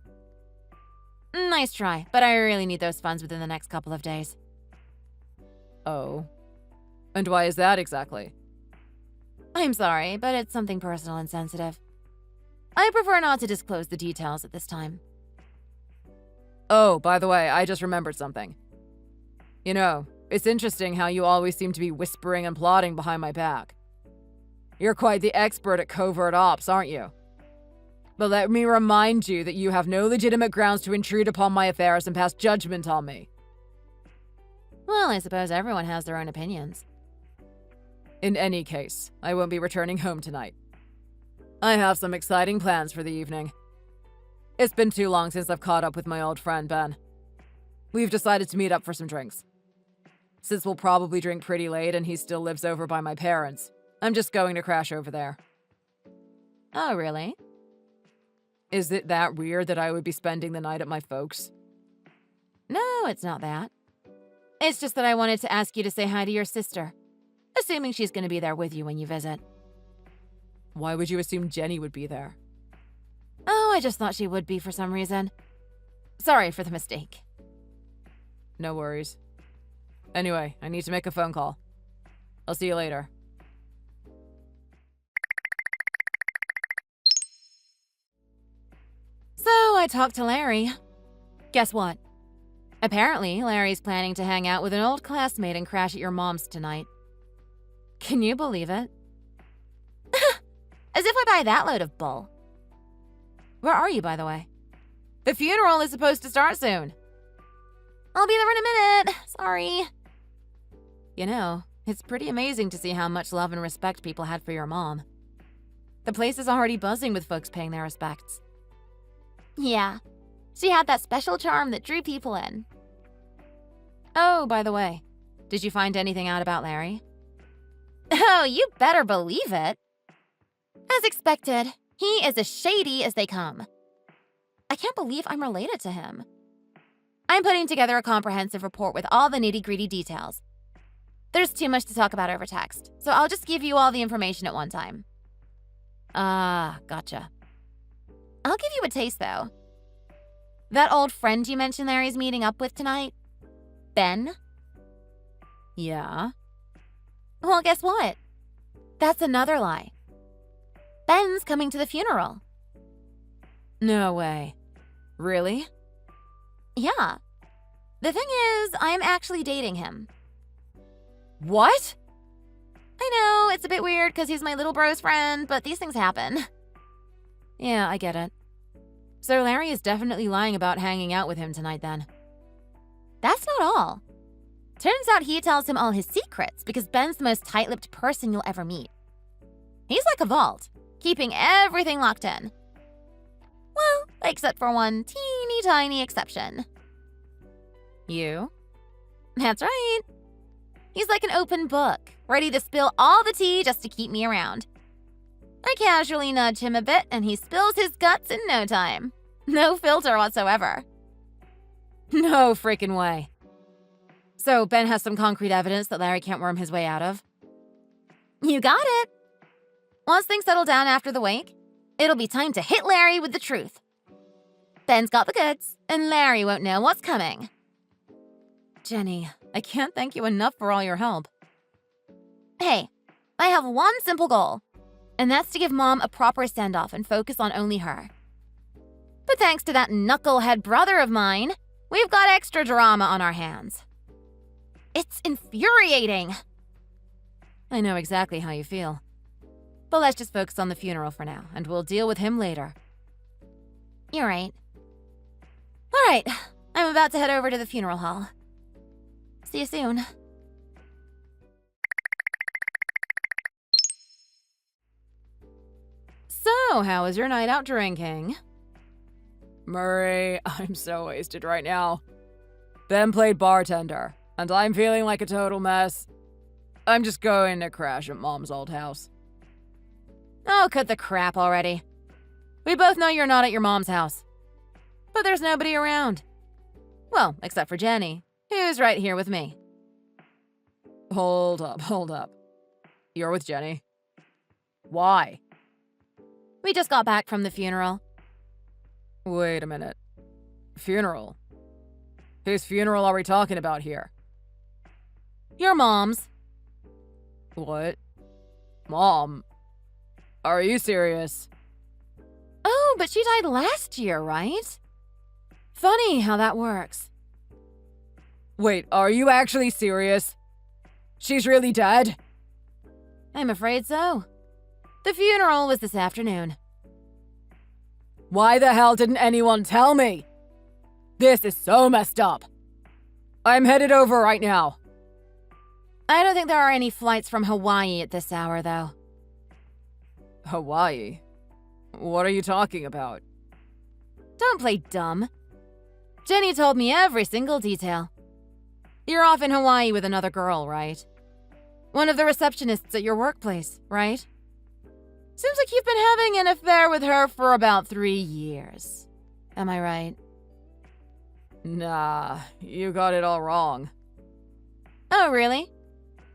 Nice try, but I really need those funds within the next couple of days. Oh. And why is that exactly? I'm sorry, but it's something personal and sensitive. I prefer not to disclose the details at this time. Oh, by the way, I just remembered something. You know, it's interesting how you always seem to be whispering and plotting behind my back. You're quite the expert at covert ops, aren't you? But let me remind you that you have no legitimate grounds to intrude upon my affairs and pass judgment on me. Well, I suppose everyone has their own opinions. In any case, I won't be returning home tonight. I have some exciting plans for the evening. It's been too long since I've caught up with my old friend, Ben. We've decided to meet up for some drinks. Since we'll probably drink pretty late and he still lives over by my parents, I'm just going to crash over there. Oh, really? Is it that weird that I would be spending the night at my folks'? No, it's not that. It's just that I wanted to ask you to say hi to your sister, assuming she's going to be there with you when you visit. Why would you assume Jenny would be there? Oh, I just thought she would be for some reason. Sorry for the mistake. No worries. Anyway, I need to make a phone call. I'll see you later. So I talked to Larry. Guess what? Apparently, Larry's planning to hang out with an old classmate and crash at your mom's tonight. Can you believe it? As if I buy that load of bull. Where are you, by the way? The funeral is supposed to start soon. I'll be there in a minute. Sorry. You know, it's pretty amazing to see how much love and respect people had for your mom. The place is already buzzing with folks paying their respects. Yeah. She had that special charm that drew people in. Oh, by the way, did you find anything out about Larry? Oh, you better believe it. As expected, he is as shady as they come. I can't believe I'm related to him. I'm putting together a comprehensive report with all the nitty-gritty details. There's too much to talk about over text, so I'll just give you all the information at one time. Ah, gotcha. I'll give you a taste, though. That old friend you mentioned Larry's meeting up with tonight? Ben? Yeah? Well, guess what? That's another lie. Ben's coming to the funeral. No way. Really? Yeah. The thing is, I'm actually dating him. What? I know, it's a bit weird because he's my little bro's friend, but these things happen. Yeah, I get it. So Larry is definitely lying about hanging out with him tonight then. That's not all. Turns out he tells him all his secrets because Ben's the most tight-lipped person you'll ever meet. He's like a vault, keeping everything locked in. Well, except for one teeny tiny exception. You? That's right. He's like an open book, ready to spill all the tea just to keep me around. I casually nudge him a bit and he spills his guts in no time. No filter whatsoever. No freaking way. So Ben has some concrete evidence that Larry can't worm his way out of? You got it. Once things settle down after the wake, it'll be time to hit Larry with the truth. Ben's got the goods, and Larry won't know what's coming. Jenny, I can't thank you enough for all your help. Hey, I have one simple goal, and that's to give Mom a proper send-off and focus on only her. But thanks to that knucklehead brother of mine, we've got extra drama on our hands. It's infuriating. I know exactly how you feel. But let's just focus on the funeral for now, and we'll deal with him later. You're right. All right, I'm about to head over to the funeral hall. See you soon. So, how was your night out drinking? Murray, I'm so wasted right now. Ben played bartender, and I'm feeling like a total mess. I'm just going to crash at Mom's old house. Oh, cut the crap already. We both know you're not at your mom's house. But there's nobody around. Well, except for Jenny, who's right here with me. Hold up. You're with Jenny? Why? We just got back from the funeral. Wait a minute. Funeral? Whose funeral are we talking about here? Your mom's. What? Mom? Are you serious? Oh, but she died last year, right? Funny how that works. Wait, are you actually serious? She's really dead? I'm afraid so. The funeral was this afternoon. Why the hell didn't anyone tell me? This is so messed up. I'm headed over right now. I don't think there are any flights from Hawaii at this hour, though. Hawaii? What are you talking about? Don't play dumb. Jenny told me every single detail. You're off in Hawaii with another girl, right? One of the receptionists at your workplace, right? Seems like you've been having an affair with her for about 3 years. Am I right? Nah, you got it all wrong. Oh, really?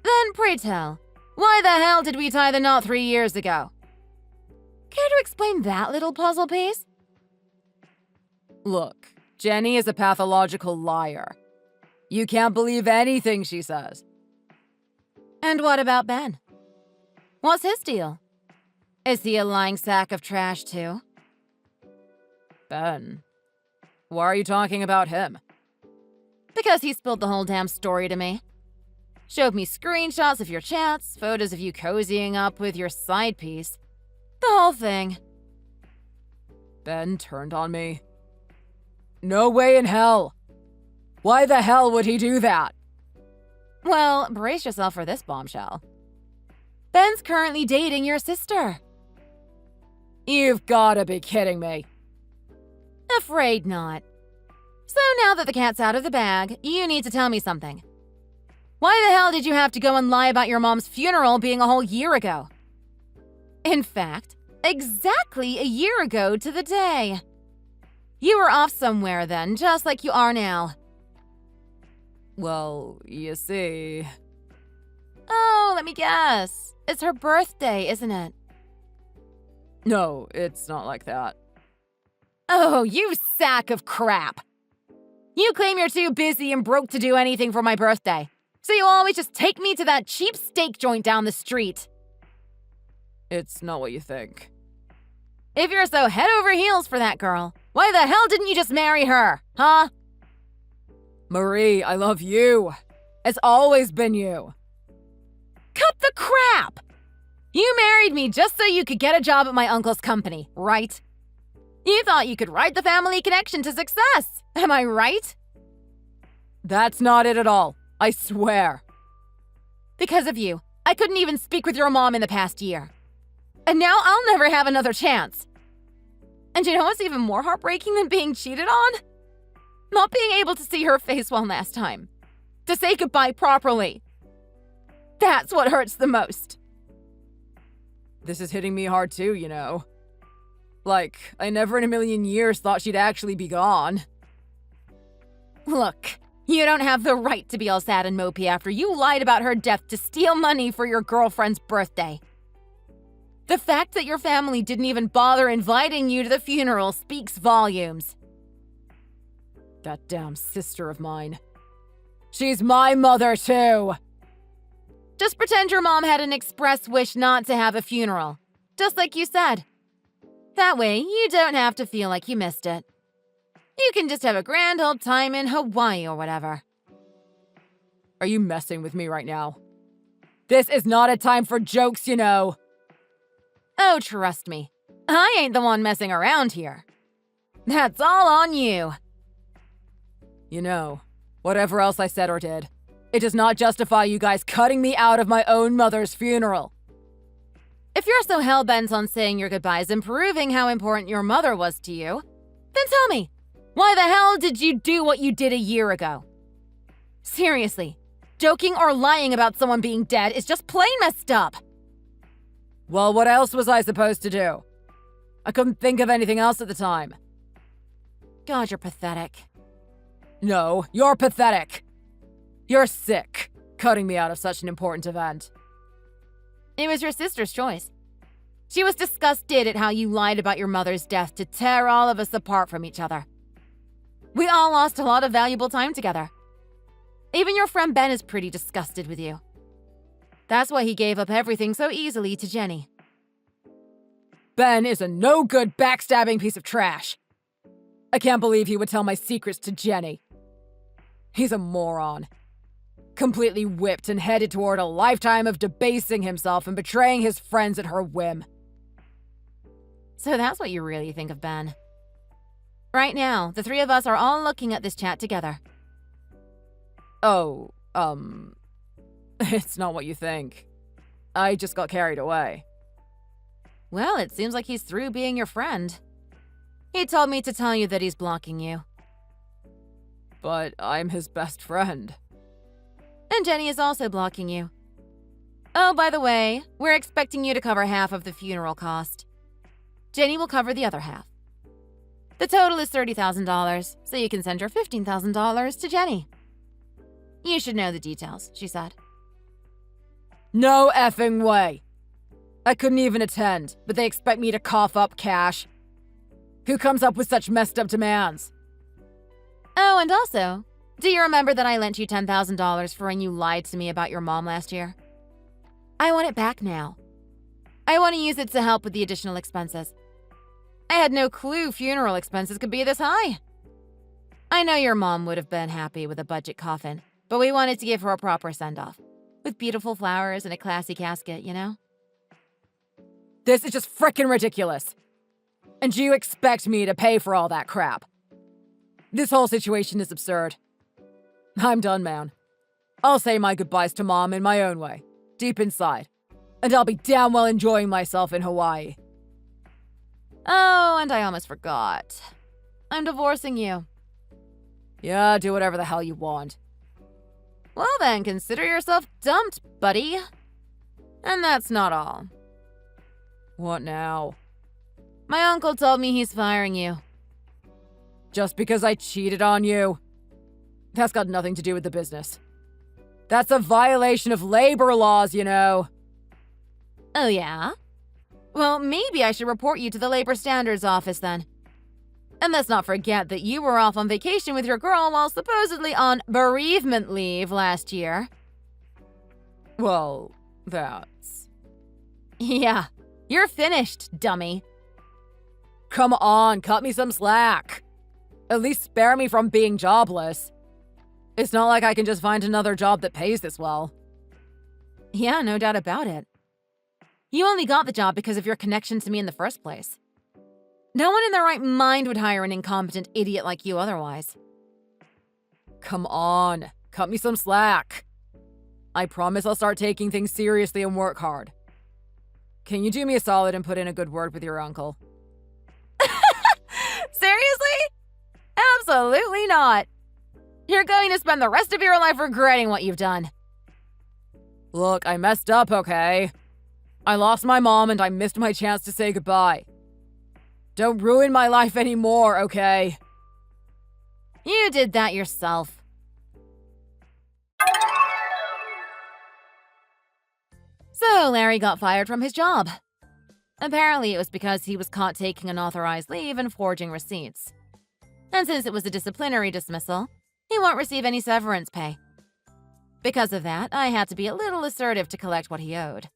Then pray tell, why the hell did we tie the knot 3 years ago? Care to explain that little puzzle piece? Look, Jenny is a pathological liar. You can't believe anything she says. And what about Ben? What's his deal? Is he a lying sack of trash too? Ben? Why are you talking about him? Because he spilled the whole damn story to me. Showed me screenshots of your chats, photos of you cozying up with your side piece. The whole thing. Ben turned on me. No way in hell. Why the hell would he do that? Well, brace yourself for this bombshell. Ben's currently dating your sister. You've gotta be kidding me. Afraid not. So now that the cat's out of the bag, you need to tell me something. Why the hell did you have to go and lie about your mom's funeral being a whole year ago? In fact, exactly a year ago to the day. You were off somewhere then, just like you are now. Well, you see... Oh, let me guess. It's her birthday, isn't it? No, it's not like that. Oh, you sack of crap. You claim you're too busy and broke to do anything for my birthday, so you always just take me to that cheap steak joint down the street. It's not what you think. If you're so head over heels for that girl, why the hell didn't you just marry her, huh? Marie, I love you. It's always been you. Cut the crap! You married me just so you could get a job at my uncle's company, right? You thought you could ride the family connection to success, am I right? That's not it at all, I swear. Because of you, I couldn't even speak with your mom in the past year. And now I'll never have another chance. And you know what's even more heartbreaking than being cheated on? Not being able to see her face one last time. To say goodbye properly. That's what hurts the most. This is hitting me hard too, you know. Like, I never in a million years thought she'd actually be gone. Look, you don't have the right to be all sad and mopey after you lied about her death to steal money for your girlfriend's birthday. The fact that your family didn't even bother inviting you to the funeral speaks volumes. That damn sister of mine. She's my mother too! Just pretend your mom had an express wish not to have a funeral. Just like you said. That way, you don't have to feel like you missed it. You can just have a grand old time in Hawaii or whatever. Are you messing with me right now? This is not a time for jokes, you know. Oh, trust me. I ain't the one messing around here. That's all on you. You know, whatever else I said or did, it does not justify you guys cutting me out of my own mother's funeral. If you're so hell-bent on saying your goodbyes and proving how important your mother was to you, then tell me, why the hell did you do what you did a year ago? Seriously, joking or lying about someone being dead is just plain messed up. Well, what else was I supposed to do? I couldn't think of anything else at the time. God, you're pathetic. No, you're pathetic. You're sick, cutting me out of such an important event. It was your sister's choice. She was disgusted at how you lied about your mother's death to tear all of us apart from each other. We all lost a lot of valuable time together. Even your friend Ben is pretty disgusted with you. That's why he gave up everything so easily to Jenny. Ben is a no-good backstabbing piece of trash. I can't believe he would tell my secrets to Jenny. He's a moron. Completely whipped and headed toward a lifetime of debasing himself and betraying his friends at her whim. So that's what you really think of Ben. Right now, the three of us are all looking at this chat together. Oh, it's not what you think. I just got carried away. Well, it seems like he's through being your friend. He told me to tell you that he's blocking you. But I'm his best friend. And Jenny is also blocking you. Oh, by the way, we're expecting you to cover half of the funeral cost. Jenny will cover the other half. The total is $30,000, so you can send your $15,000 to Jenny. You should know the details, she said. No effing way. I couldn't even attend, but they expect me to cough up cash. Who comes up with such messed up demands? Oh, and also, do you remember that I lent you $10,000 for when you lied to me about your mom last year? I want it back now. I want to use it to help with the additional expenses. I had no clue funeral expenses could be this high. I know your mom would have been happy with a budget coffin, but we wanted to give her a proper send-off. With beautiful flowers and a classy casket, you know? This is just frickin' ridiculous. And you expect me to pay for all that crap? This whole situation is absurd. I'm done, man. I'll say my goodbyes to Mom in my own way, deep inside. And I'll be damn well enjoying myself in Hawaii. Oh, and I almost forgot. I'm divorcing you. Yeah, do whatever the hell you want. Well then, consider yourself dumped, buddy. And that's not all. What now? My uncle told me he's firing you. Just because I cheated on you? That's got nothing to do with the business. That's a violation of labor laws, you know. Oh yeah? Well, maybe I should report you to the Labor Standards Office then. And let's not forget that you were off on vacation with your girl while supposedly on bereavement leave last year. Well, that's... Yeah, you're finished, dummy. Come on, cut me some slack. At least spare me from being jobless. It's not like I can just find another job that pays this well. Yeah, no doubt about it. You only got the job because of your connection to me in the first place. No one in their right mind would hire an incompetent idiot like you otherwise. Come on, cut me some slack. I promise I'll start taking things seriously and work hard. Can you do me a solid and put in a good word with your uncle? Seriously? Absolutely not. You're going to spend the rest of your life regretting what you've done. Look, I messed up, okay? I lost my mom and I missed my chance to say goodbye. Don't ruin my life anymore, okay? You did that yourself. So Larry got fired from his job. Apparently it was because he was caught taking unauthorized leave and forging receipts. And since it was a disciplinary dismissal, he won't receive any severance pay. Because of that, I had to be a little assertive to collect what he owed.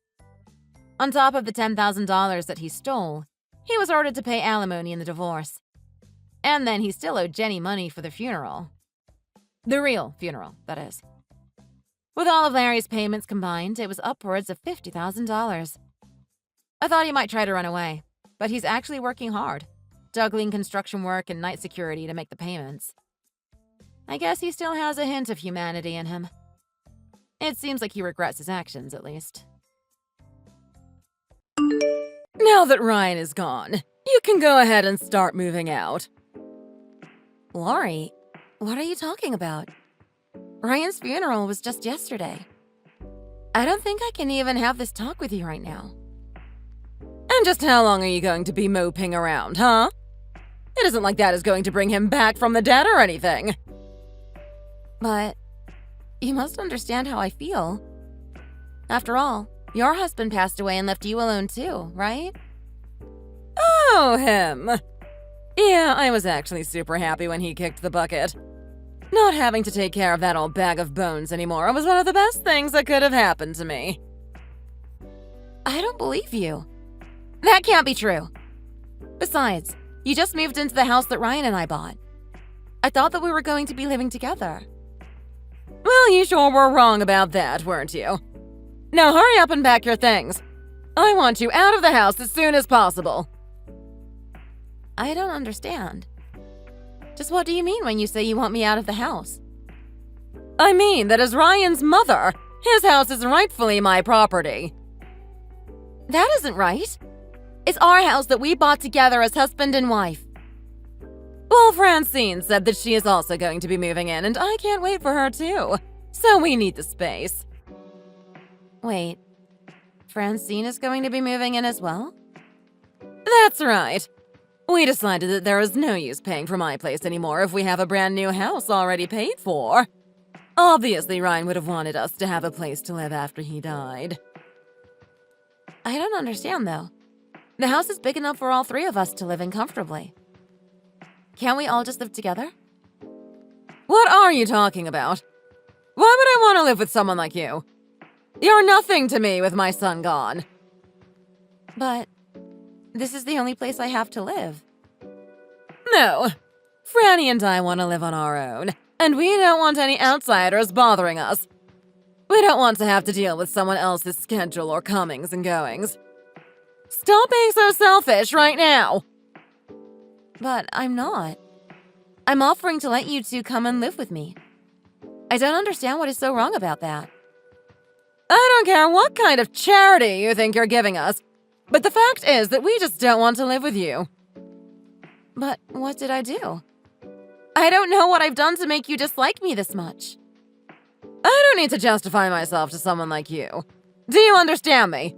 On top of the $10,000 that he stole, he was ordered to pay alimony in the divorce. And then he still owed Jenny money for the funeral. The real funeral, that is. With all of Larry's payments combined, it was upwards of $50,000. I thought he might try to run away, but he's actually working hard, juggling construction work and night security to make the payments. I guess he still has a hint of humanity in him. It seems like he regrets his actions, at least. Now that Ryan is gone, you can go ahead and start moving out. Laurie, what are you talking about? Ryan's funeral was just yesterday. I don't think I can even have this talk with you right now. And just how long are you going to be moping around, huh? It isn't like that is going to bring him back from the dead or anything. But you must understand how I feel. After all, your husband passed away and left you alone too, right? Oh, him. Yeah, I was actually super happy when he kicked the bucket. Not having to take care of that old bag of bones anymore was one of the best things that could have happened to me. I don't believe you. That can't be true. Besides, you just moved into the house that Ryan and I bought. I thought that we were going to be living together. Well, you sure were wrong about that, weren't you? Now hurry up and pack your things. I want you out of the house as soon as possible. I don't understand. Just what do you mean when you say you want me out of the house? I mean that as Ryan's mother, his house is rightfully my property. That isn't right. It's our house that we bought together as husband and wife. Well, Francine said that she is also going to be moving in, and I can't wait for her too. So we need the space. Wait, Francine is going to be moving in as well? That's right. We decided that there is no use paying for my place anymore if we have a brand new house already paid for. Obviously, Ryan would have wanted us to have a place to live after he died. I don't understand, though. The house is big enough for all three of us to live in comfortably. Can't we all just live together? What are you talking about? Why would I want to live with someone like you? You're nothing to me with my son gone. But this is the only place I have to live. No, Franny and I want to live on our own, and we don't want any outsiders bothering us. We don't want to have to deal with someone else's schedule or comings and goings. Stop being so selfish right now! But I'm not. I'm offering to let you two come and live with me. I don't understand what is so wrong about that. I don't care what kind of charity you think you're giving us, but the fact is that we just don't want to live with you. But what did I do? I don't know what I've done to make you dislike me this much. I don't need to justify myself to someone like you. Do you understand me?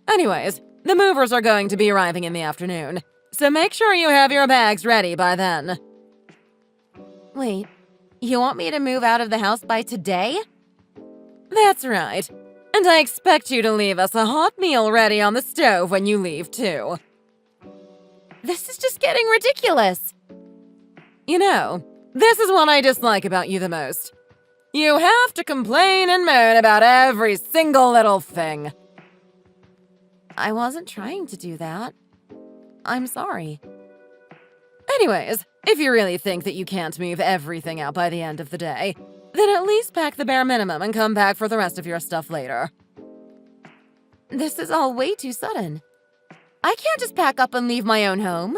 Anyways, the movers are going to be arriving in the afternoon, so make sure you have your bags ready by then. Wait, you want me to move out of the house by today? That's right. And I expect you to leave us a hot meal ready on the stove when you leave, too. This is just getting ridiculous. You know, this is what I dislike about you the most. You have to complain and moan about every single little thing. I wasn't trying to do that. I'm sorry. Anyways, if you really think that you can't move everything out by the end of the day, then at least pack the bare minimum and come back for the rest of your stuff later. This is all way too sudden. I can't just pack up and leave my own home.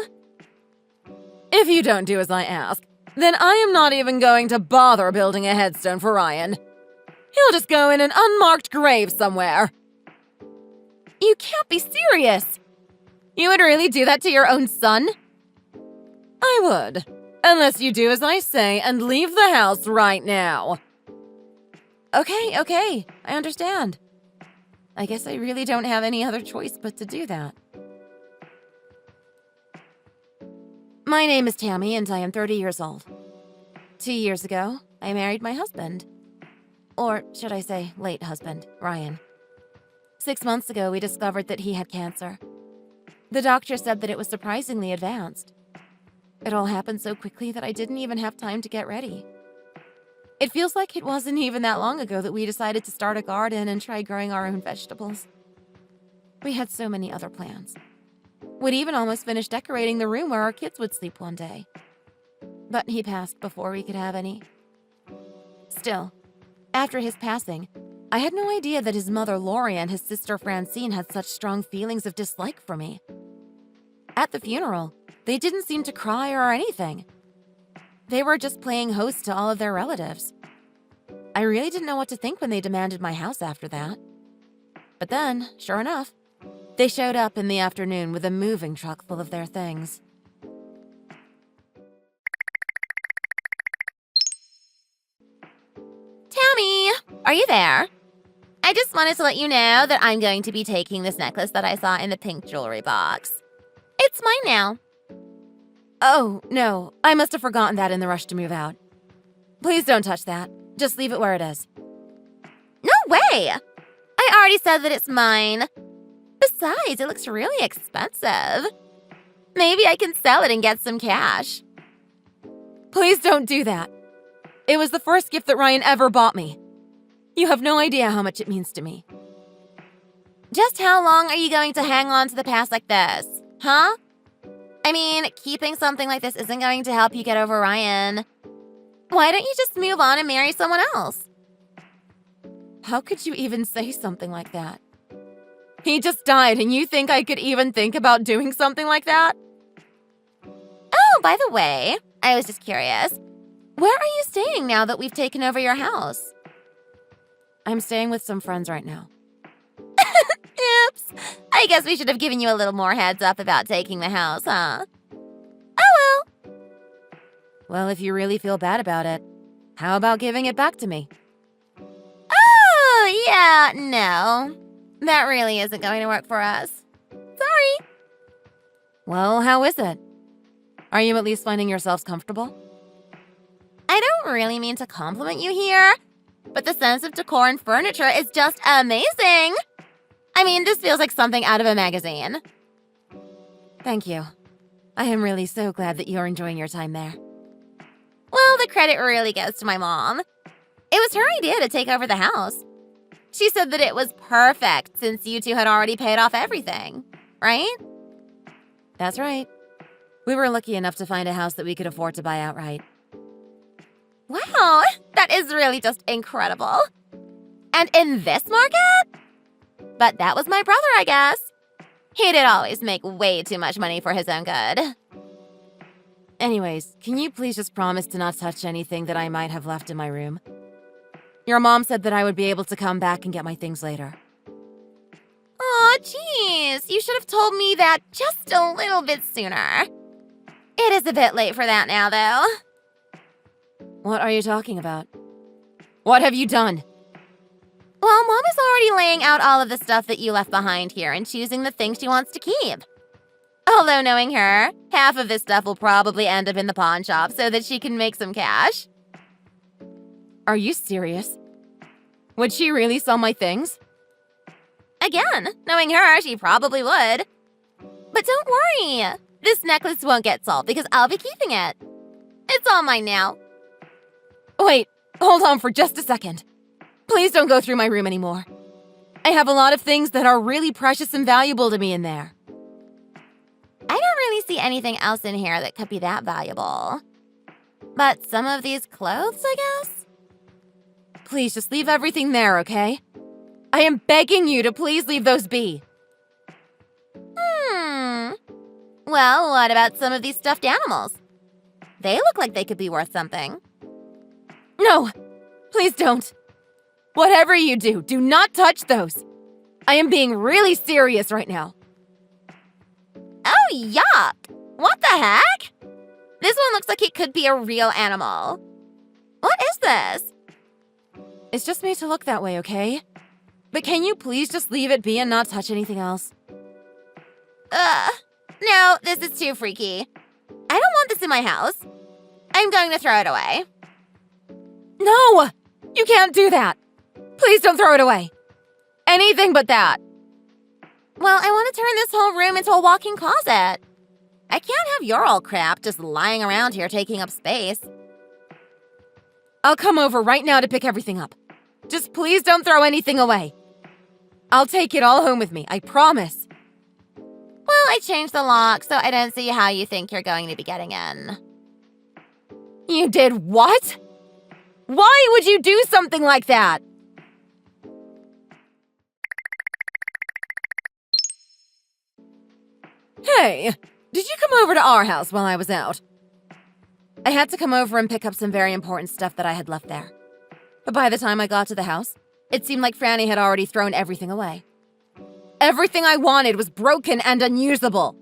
If you don't do as I ask, then I am not even going to bother building a headstone for Ryan. He'll just go in an unmarked grave somewhere. You can't be serious. You would really do that to your own son? I would. Unless you do as I say and leave the house right now. Okay, I understand. I guess I really don't have any other choice but to do that. My name is Tammy and I am 30 years old. 2 years ago, I married my husband. Or should I say, late husband, Ryan. 6 months ago, we discovered that he had cancer. The doctor said that it was surprisingly advanced. It all happened so quickly that I didn't even have time to get ready. It feels like it wasn't even that long ago that we decided to start a garden and try growing our own vegetables. We had so many other plans. We'd even almost finished decorating the room where our kids would sleep one day. But he passed before we could have any. Still, after his passing, I had no idea that his mother Lori and his sister Francine had such strong feelings of dislike for me. At the funeral, they didn't seem to cry or anything. They were just playing host to all of their relatives. I really didn't know what to think when they demanded my house after that. But then, sure enough, they showed up in the afternoon with a moving truck full of their things. Tammy, are you there? I just wanted to let you know that I'm going to be taking this necklace that I saw in the pink jewelry box. It's mine now. Oh, no, I must have forgotten that in the rush to move out. Please don't touch that. Just leave it where it is. No way! I already said that it's mine. Besides, it looks really expensive. Maybe I can sell it and get some cash. Please don't do that. It was the first gift that Ryan ever bought me. You have no idea how much it means to me. Just how long are you going to hang on to the past like this, huh? I mean, keeping something like this isn't going to help you get over Ryan. Why don't you just move on and marry someone else? How could you even say something like that? He just died and you think I could even think about doing something like that? Oh, by the way, I was just curious. Where are you staying now that we've taken over your house? I'm staying with some friends right now. Oops. I guess we should have given you a little more heads up about taking the house, huh? Oh well. Well, if you really feel bad about it, how about giving it back to me? Oh, yeah, no. That really isn't going to work for us. Sorry. Well, how is it? Are you at least finding yourselves comfortable? I don't really mean to compliment you here, but the sense of decor and furniture is just amazing. I mean, this feels like something out of a magazine. Thank you. I am really so glad that you're enjoying your time there. Well, the credit really goes to my mom. It was her idea to take over the house. She said that it was perfect since you two had already paid off everything, right? That's right. We were lucky enough to find a house that we could afford to buy outright. Wow, that is really just incredible. And in this market? But that was my brother, I guess. He did always make way too much money for his own good. Anyways, can you please just promise to not touch anything that I might have left in my room? Your mom said that I would be able to come back and get my things later. Aw, jeez. You should have told me that just a little bit sooner. It is a bit late for that now, though. What are you talking about? What have you done? Well, Mom is already laying out all of the stuff that you left behind here and choosing the things she wants to keep. Although, knowing her, half of this stuff will probably end up in the pawn shop so that she can make some cash. Are you serious? Would she really sell my things? Again, knowing her, she probably would. But don't worry. This necklace won't get sold because I'll be keeping it. It's all mine now. Wait, hold on for just a second. Please don't go through my room anymore. I have a lot of things that are really precious and valuable to me in there. I don't really see anything else in here that could be that valuable. But some of these clothes, I guess? Please just leave everything there, okay? I am begging you to please leave those be. Well, what about some of these stuffed animals? They look like they could be worth something. No, please don't. Whatever you do, do not touch those. I am being really serious right now. Oh, yuck! What the heck? This one looks like it could be a real animal. What is this? It's just made to look that way, okay? But can you please just leave it be and not touch anything else? No, this is too freaky. I don't want this in my house. I'm going to throw it away. No! You can't do that! Please don't throw it away! Anything but that! Well, I want to turn this whole room into a walk-in closet. I can't have your old crap just lying around here taking up space. I'll come over right now to pick everything up. Just please don't throw anything away. I'll take it all home with me, I promise. Well, I changed the lock, so I don't see how you think you're going to be getting in. You did what? Why would you do something like that? Hey, did you come over to our house while I was out? I had to come over and pick up some very important stuff that I had left there. But by the time I got to the house, it seemed like Franny had already thrown everything away. Everything I wanted was broken and unusable.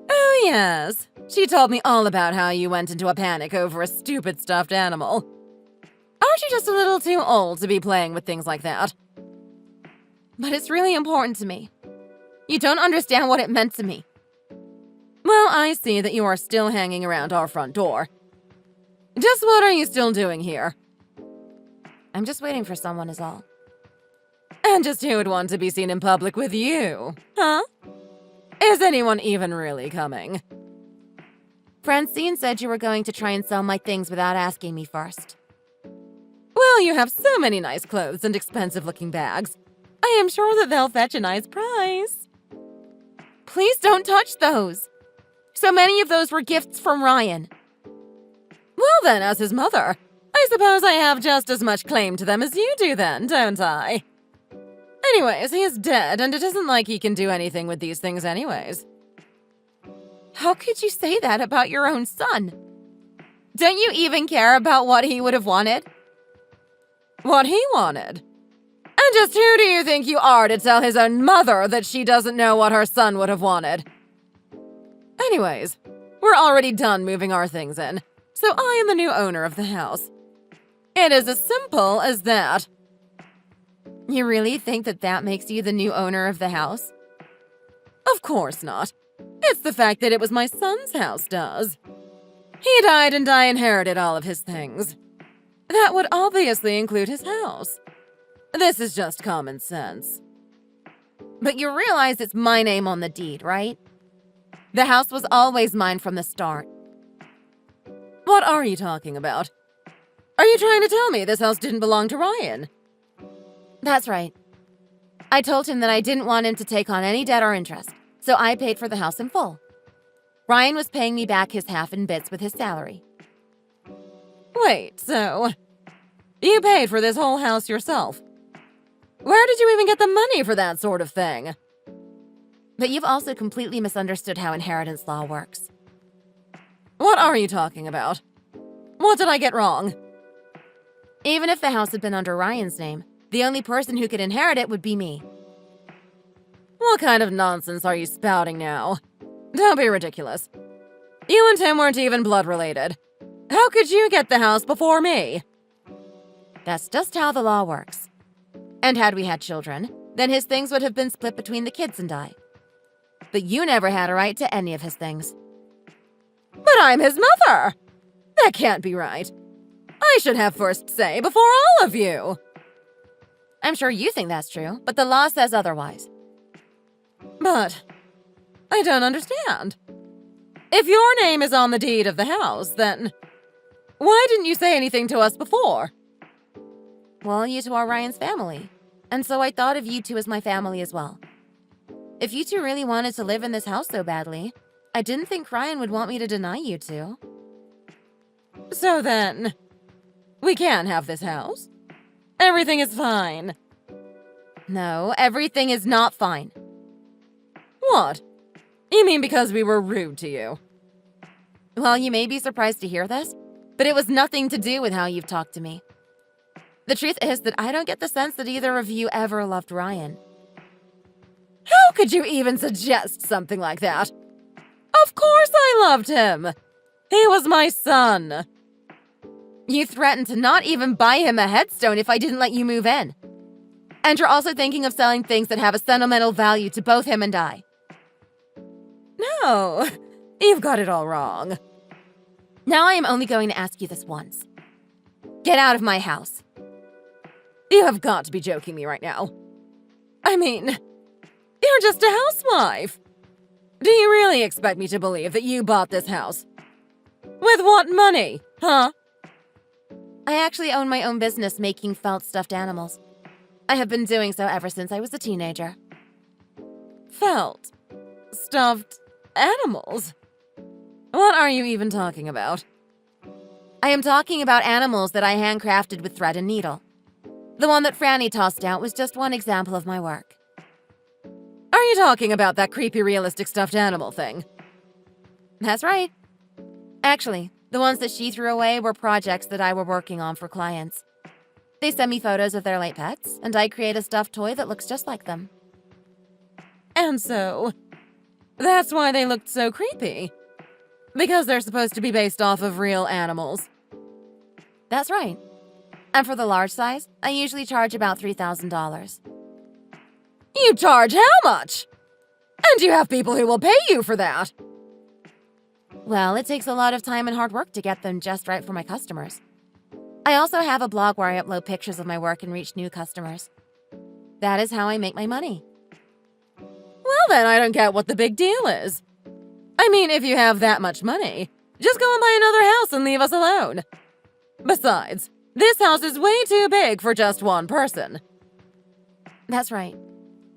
Oh, yes. She told me all about how you went into a panic over a stupid stuffed animal. Aren't you just a little too old to be playing with things like that? But it's really important to me. You don't understand what it meant to me. Well, I see that you are still hanging around our front door. Just what are you still doing here? I'm just waiting for someone is all. And just who would want to be seen in public with you, huh? Is anyone even really coming? Francine said you were going to try and sell my things without asking me first. Well, you have so many nice clothes and expensive-looking bags. I am sure that they'll fetch a nice price. Please don't touch those. So many of those were gifts from Ryan. Well then, as his mother, I suppose I have just as much claim to them as you do then, don't I? Anyways, he is dead, and it isn't like he can do anything with these things anyways. How could you say that about your own son? Don't you even care about what he would have wanted? What he wanted? And just who do you think you are to tell his own mother that she doesn't know what her son would have wanted? Anyways, we're already done moving our things in, so I am the new owner of the house. It is as simple as that. You really think that that makes you the new owner of the house? Of course not. It's the fact that it was my son's house does. He died and I inherited all of his things. That would obviously include his house. This is just common sense. But you realize it's my name on the deed, right? The house was always mine from the start. What are you talking about? Are you trying to tell me this house didn't belong to Ryan? That's right. I told him that I didn't want him to take on any debt or interest, so I paid for the house in full. Ryan was paying me back his half in bits with his salary. Wait, so you paid for this whole house yourself? Where did you even get the money for that sort of thing? But you've also completely misunderstood how inheritance law works. What are you talking about? What did I get wrong? Even if the house had been under Ryan's name, the only person who could inherit it would be me. What kind of nonsense are you spouting now? Don't be ridiculous. You and Tim weren't even blood related. How could you get the house before me? That's just how the law works. And had we had children, then his things would have been split between the kids and I. But you never had a right to any of his things. But I'm his mother! That can't be right. I should have first say before all of you. I'm sure you think that's true, but the law says otherwise. But I don't understand. If your name is on the deed of the house, then why didn't you say anything to us before? Well, you two are Ryan's family, and so I thought of you two as my family as well. If you two really wanted to live in this house so badly, I didn't think Ryan would want me to deny you two. So then, we can't have this house? Everything is fine. No, everything is not fine. What? You mean because we were rude to you? Well, you may be surprised to hear this, but it was nothing to do with how you've talked to me. The truth is that I don't get the sense that either of you ever loved Ryan. How could you even suggest something like that? Of course I loved him! He was my son! You threatened to not even buy him a headstone if I didn't let you move in. And you're also thinking of selling things that have a sentimental value to both him and I. No, you've got it all wrong. Now I am only going to ask you this once. Get out of my house. You have got to be joking me right now. I mean, you're just a housewife. Do you really expect me to believe that you bought this house? With what money, huh? I actually own my own business making felt stuffed animals. I have been doing so ever since I was a teenager. Felt stuffed animals? What are you even talking about? I am talking about animals that I handcrafted with thread and needle. The one that Franny tossed out was just one example of my work. Are you talking about that creepy realistic stuffed animal thing? That's right. Actually, the ones that she threw away were projects that I were working on for clients. They send me photos of their late pets, and I create a stuffed toy that looks just like them. And so, that's why they looked so creepy. Because they're supposed to be based off of real animals. That's right. And for the large size, I usually charge about $3,000. You charge how much? And you have people who will pay you for that. Well, it takes a lot of time and hard work to get them just right for my customers. I also have a blog where I upload pictures of my work and reach new customers. That is how I make my money. Well then, I don't get what the big deal is. I mean, if you have that much money, just go and buy another house and leave us alone. Besides, this house is way too big for just one person. That's right.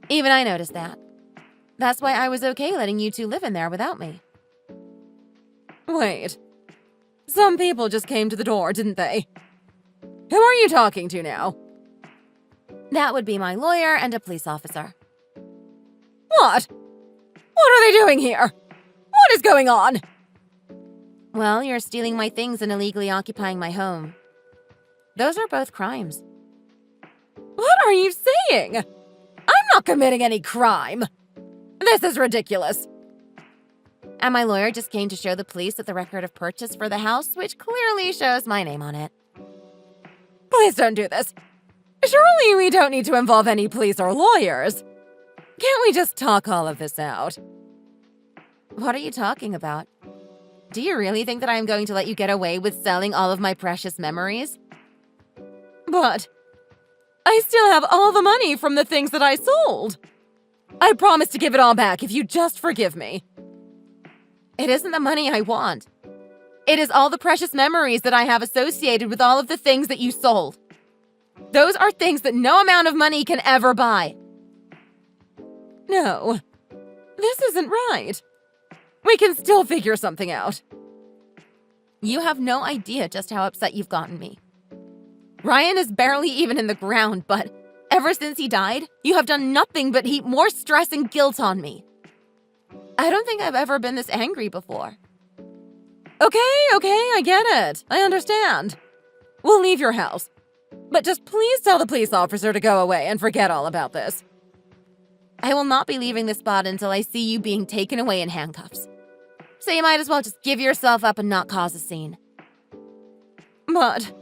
Even I noticed that. That's why I was okay letting you two live in there without me. Wait. Some people just came to the door, didn't they? Who are you talking to now? That would be my lawyer and a police officer. What? What are they doing here? What is going on? Well, you're stealing my things and illegally occupying my home. Those are both crimes. What are you saying? I'm not committing any crime. This is ridiculous. And my lawyer just came to show the police that the record of purchase for the house, which clearly shows my name on it. Please don't do this. Surely we don't need to involve any police or lawyers. Can't we just talk all of this out? What are you talking about? Do you really think that I'm going to let you get away with selling all of my precious memories? But I still have all the money from the things that I sold. I promise to give it all back if you just forgive me. It isn't the money I want. It is all the precious memories that I have associated with all of the things that you sold. Those are things that no amount of money can ever buy. No, this isn't right. We can still figure something out. You have no idea just how upset you've gotten me. Ryan is barely even in the ground, but ever since he died, you have done nothing but heap more stress and guilt on me. I don't think I've ever been this angry before. Okay, I get it. I understand. We'll leave your house. But just please tell the police officer to go away and forget all about this. I will not be leaving this spot until I see you being taken away in handcuffs. So you might as well just give yourself up and not cause a scene. But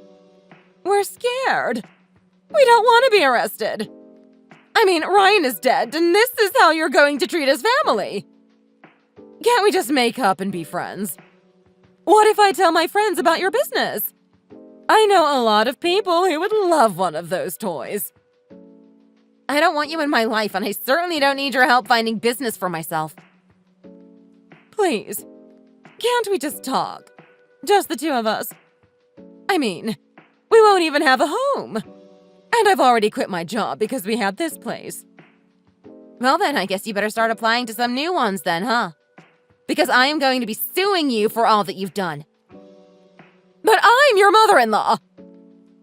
we're scared. We don't want to be arrested. I mean, Ryan is dead, and this is how you're going to treat his family. Can't we just make up and be friends? What if I tell my friends about your business? I know a lot of people who would love one of those toys. I don't want you in my life, and I certainly don't need your help finding business for myself. Please, can't we just talk? Just the two of us. I mean, we won't even have a home. And I've already quit my job because we had this place. Well then, I guess you better start applying to some new ones then, huh? Because I am going to be suing you for all that you've done. But I'm your mother-in-law!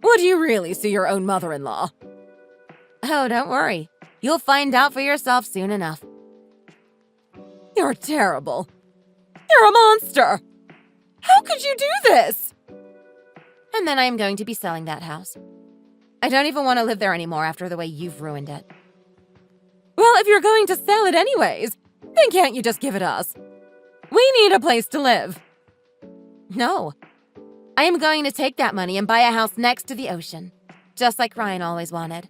Would you really sue your own mother-in-law? Oh, don't worry. You'll find out for yourself soon enough. You're terrible. You're a monster! How could you do this? And then I'm going to be selling that house. I don't even want to live there anymore after the way you've ruined it. Well, if you're going to sell it anyways, then can't you just give it us? We need a place to live. No. I am going to take that money and buy a house next to the ocean, just like Ryan always wanted.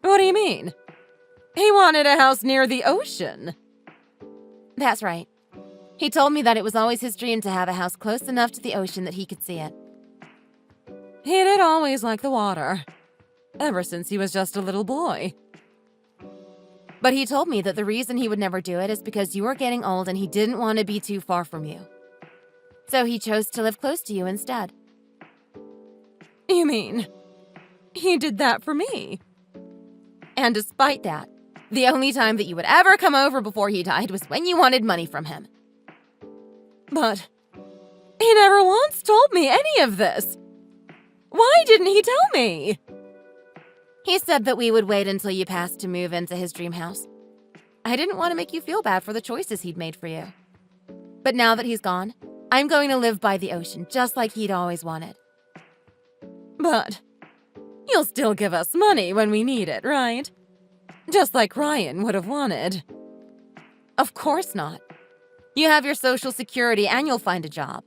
What do you mean? He wanted a house near the ocean. That's right. He told me that it was always his dream to have a house close enough to the ocean that he could see it. He did always like the water, ever since he was just a little boy. But he told me that the reason he would never do it is because you were getting old and he didn't want to be too far from you. So he chose to live close to you instead. You mean, he did that for me? And despite that, the only time that you would ever come over before he died was when you wanted money from him. But he never once told me any of this. Why didn't he tell me? He said that we would wait until you passed to move into his dream house. I didn't want to make you feel bad for the choices he'd made for you. But now that he's gone, I'm going to live by the ocean, just like he'd always wanted. But you'll still give us money when we need it, right? Just like Ryan would have wanted. Of course not. You have your Social Security and you'll find a job.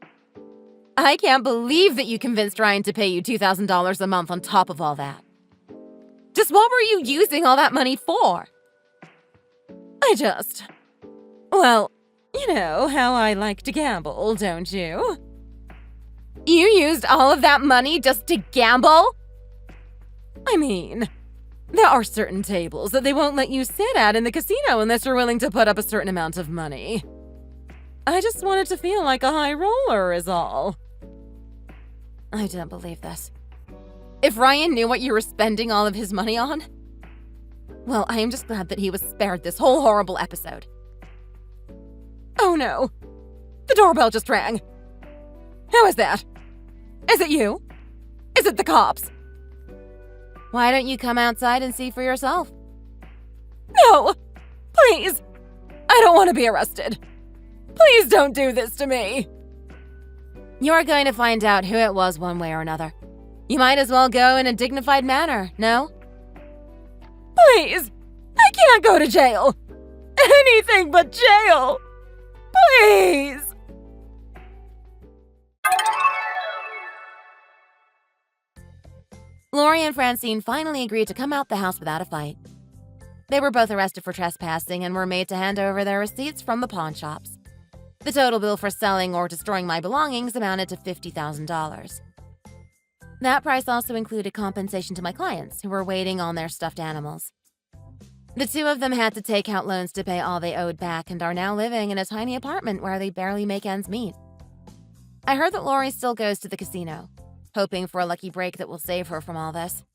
I can't believe that you convinced Ryan to pay you $2,000 a month on top of all that. Just what were you using all that money for? Well, you know how I like to gamble, don't you? You used all of that money just to gamble? I mean, there are certain tables that they won't let you sit at in the casino unless you're willing to put up a certain amount of money. I just wanted to feel like a high roller is all. I don't believe this. If Ryan knew what you were spending all of his money on, well, I am just glad that he was spared this whole horrible episode. Oh no! The doorbell just rang. Who is that? Is it you? Is it the cops? Why don't you come outside and see for yourself? No! Please! I don't want to be arrested. Please don't do this to me. You're going to find out who it was one way or another. You might as well go in a dignified manner, no? Please! I can't go to jail! Anything but jail! Please! Lori and Francine finally agreed to come out the house without a fight. They were both arrested for trespassing and were made to hand over their receipts from the pawn shops. The total bill for selling or destroying my belongings amounted to $50,000. That price also included compensation to my clients, who were waiting on their stuffed animals. The two of them had to take out loans to pay all they owed back and are now living in a tiny apartment where they barely make ends meet. I heard that Lori still goes to the casino, hoping for a lucky break that will save her from all this.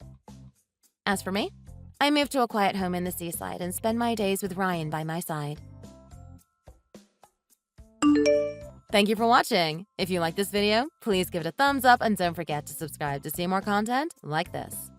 As for me, I moved to a quiet home in the seaside and spend my days with Ryan by my side. Thank you for watching. If you like this video, please give it a thumbs up and don't forget to subscribe to see more content like this.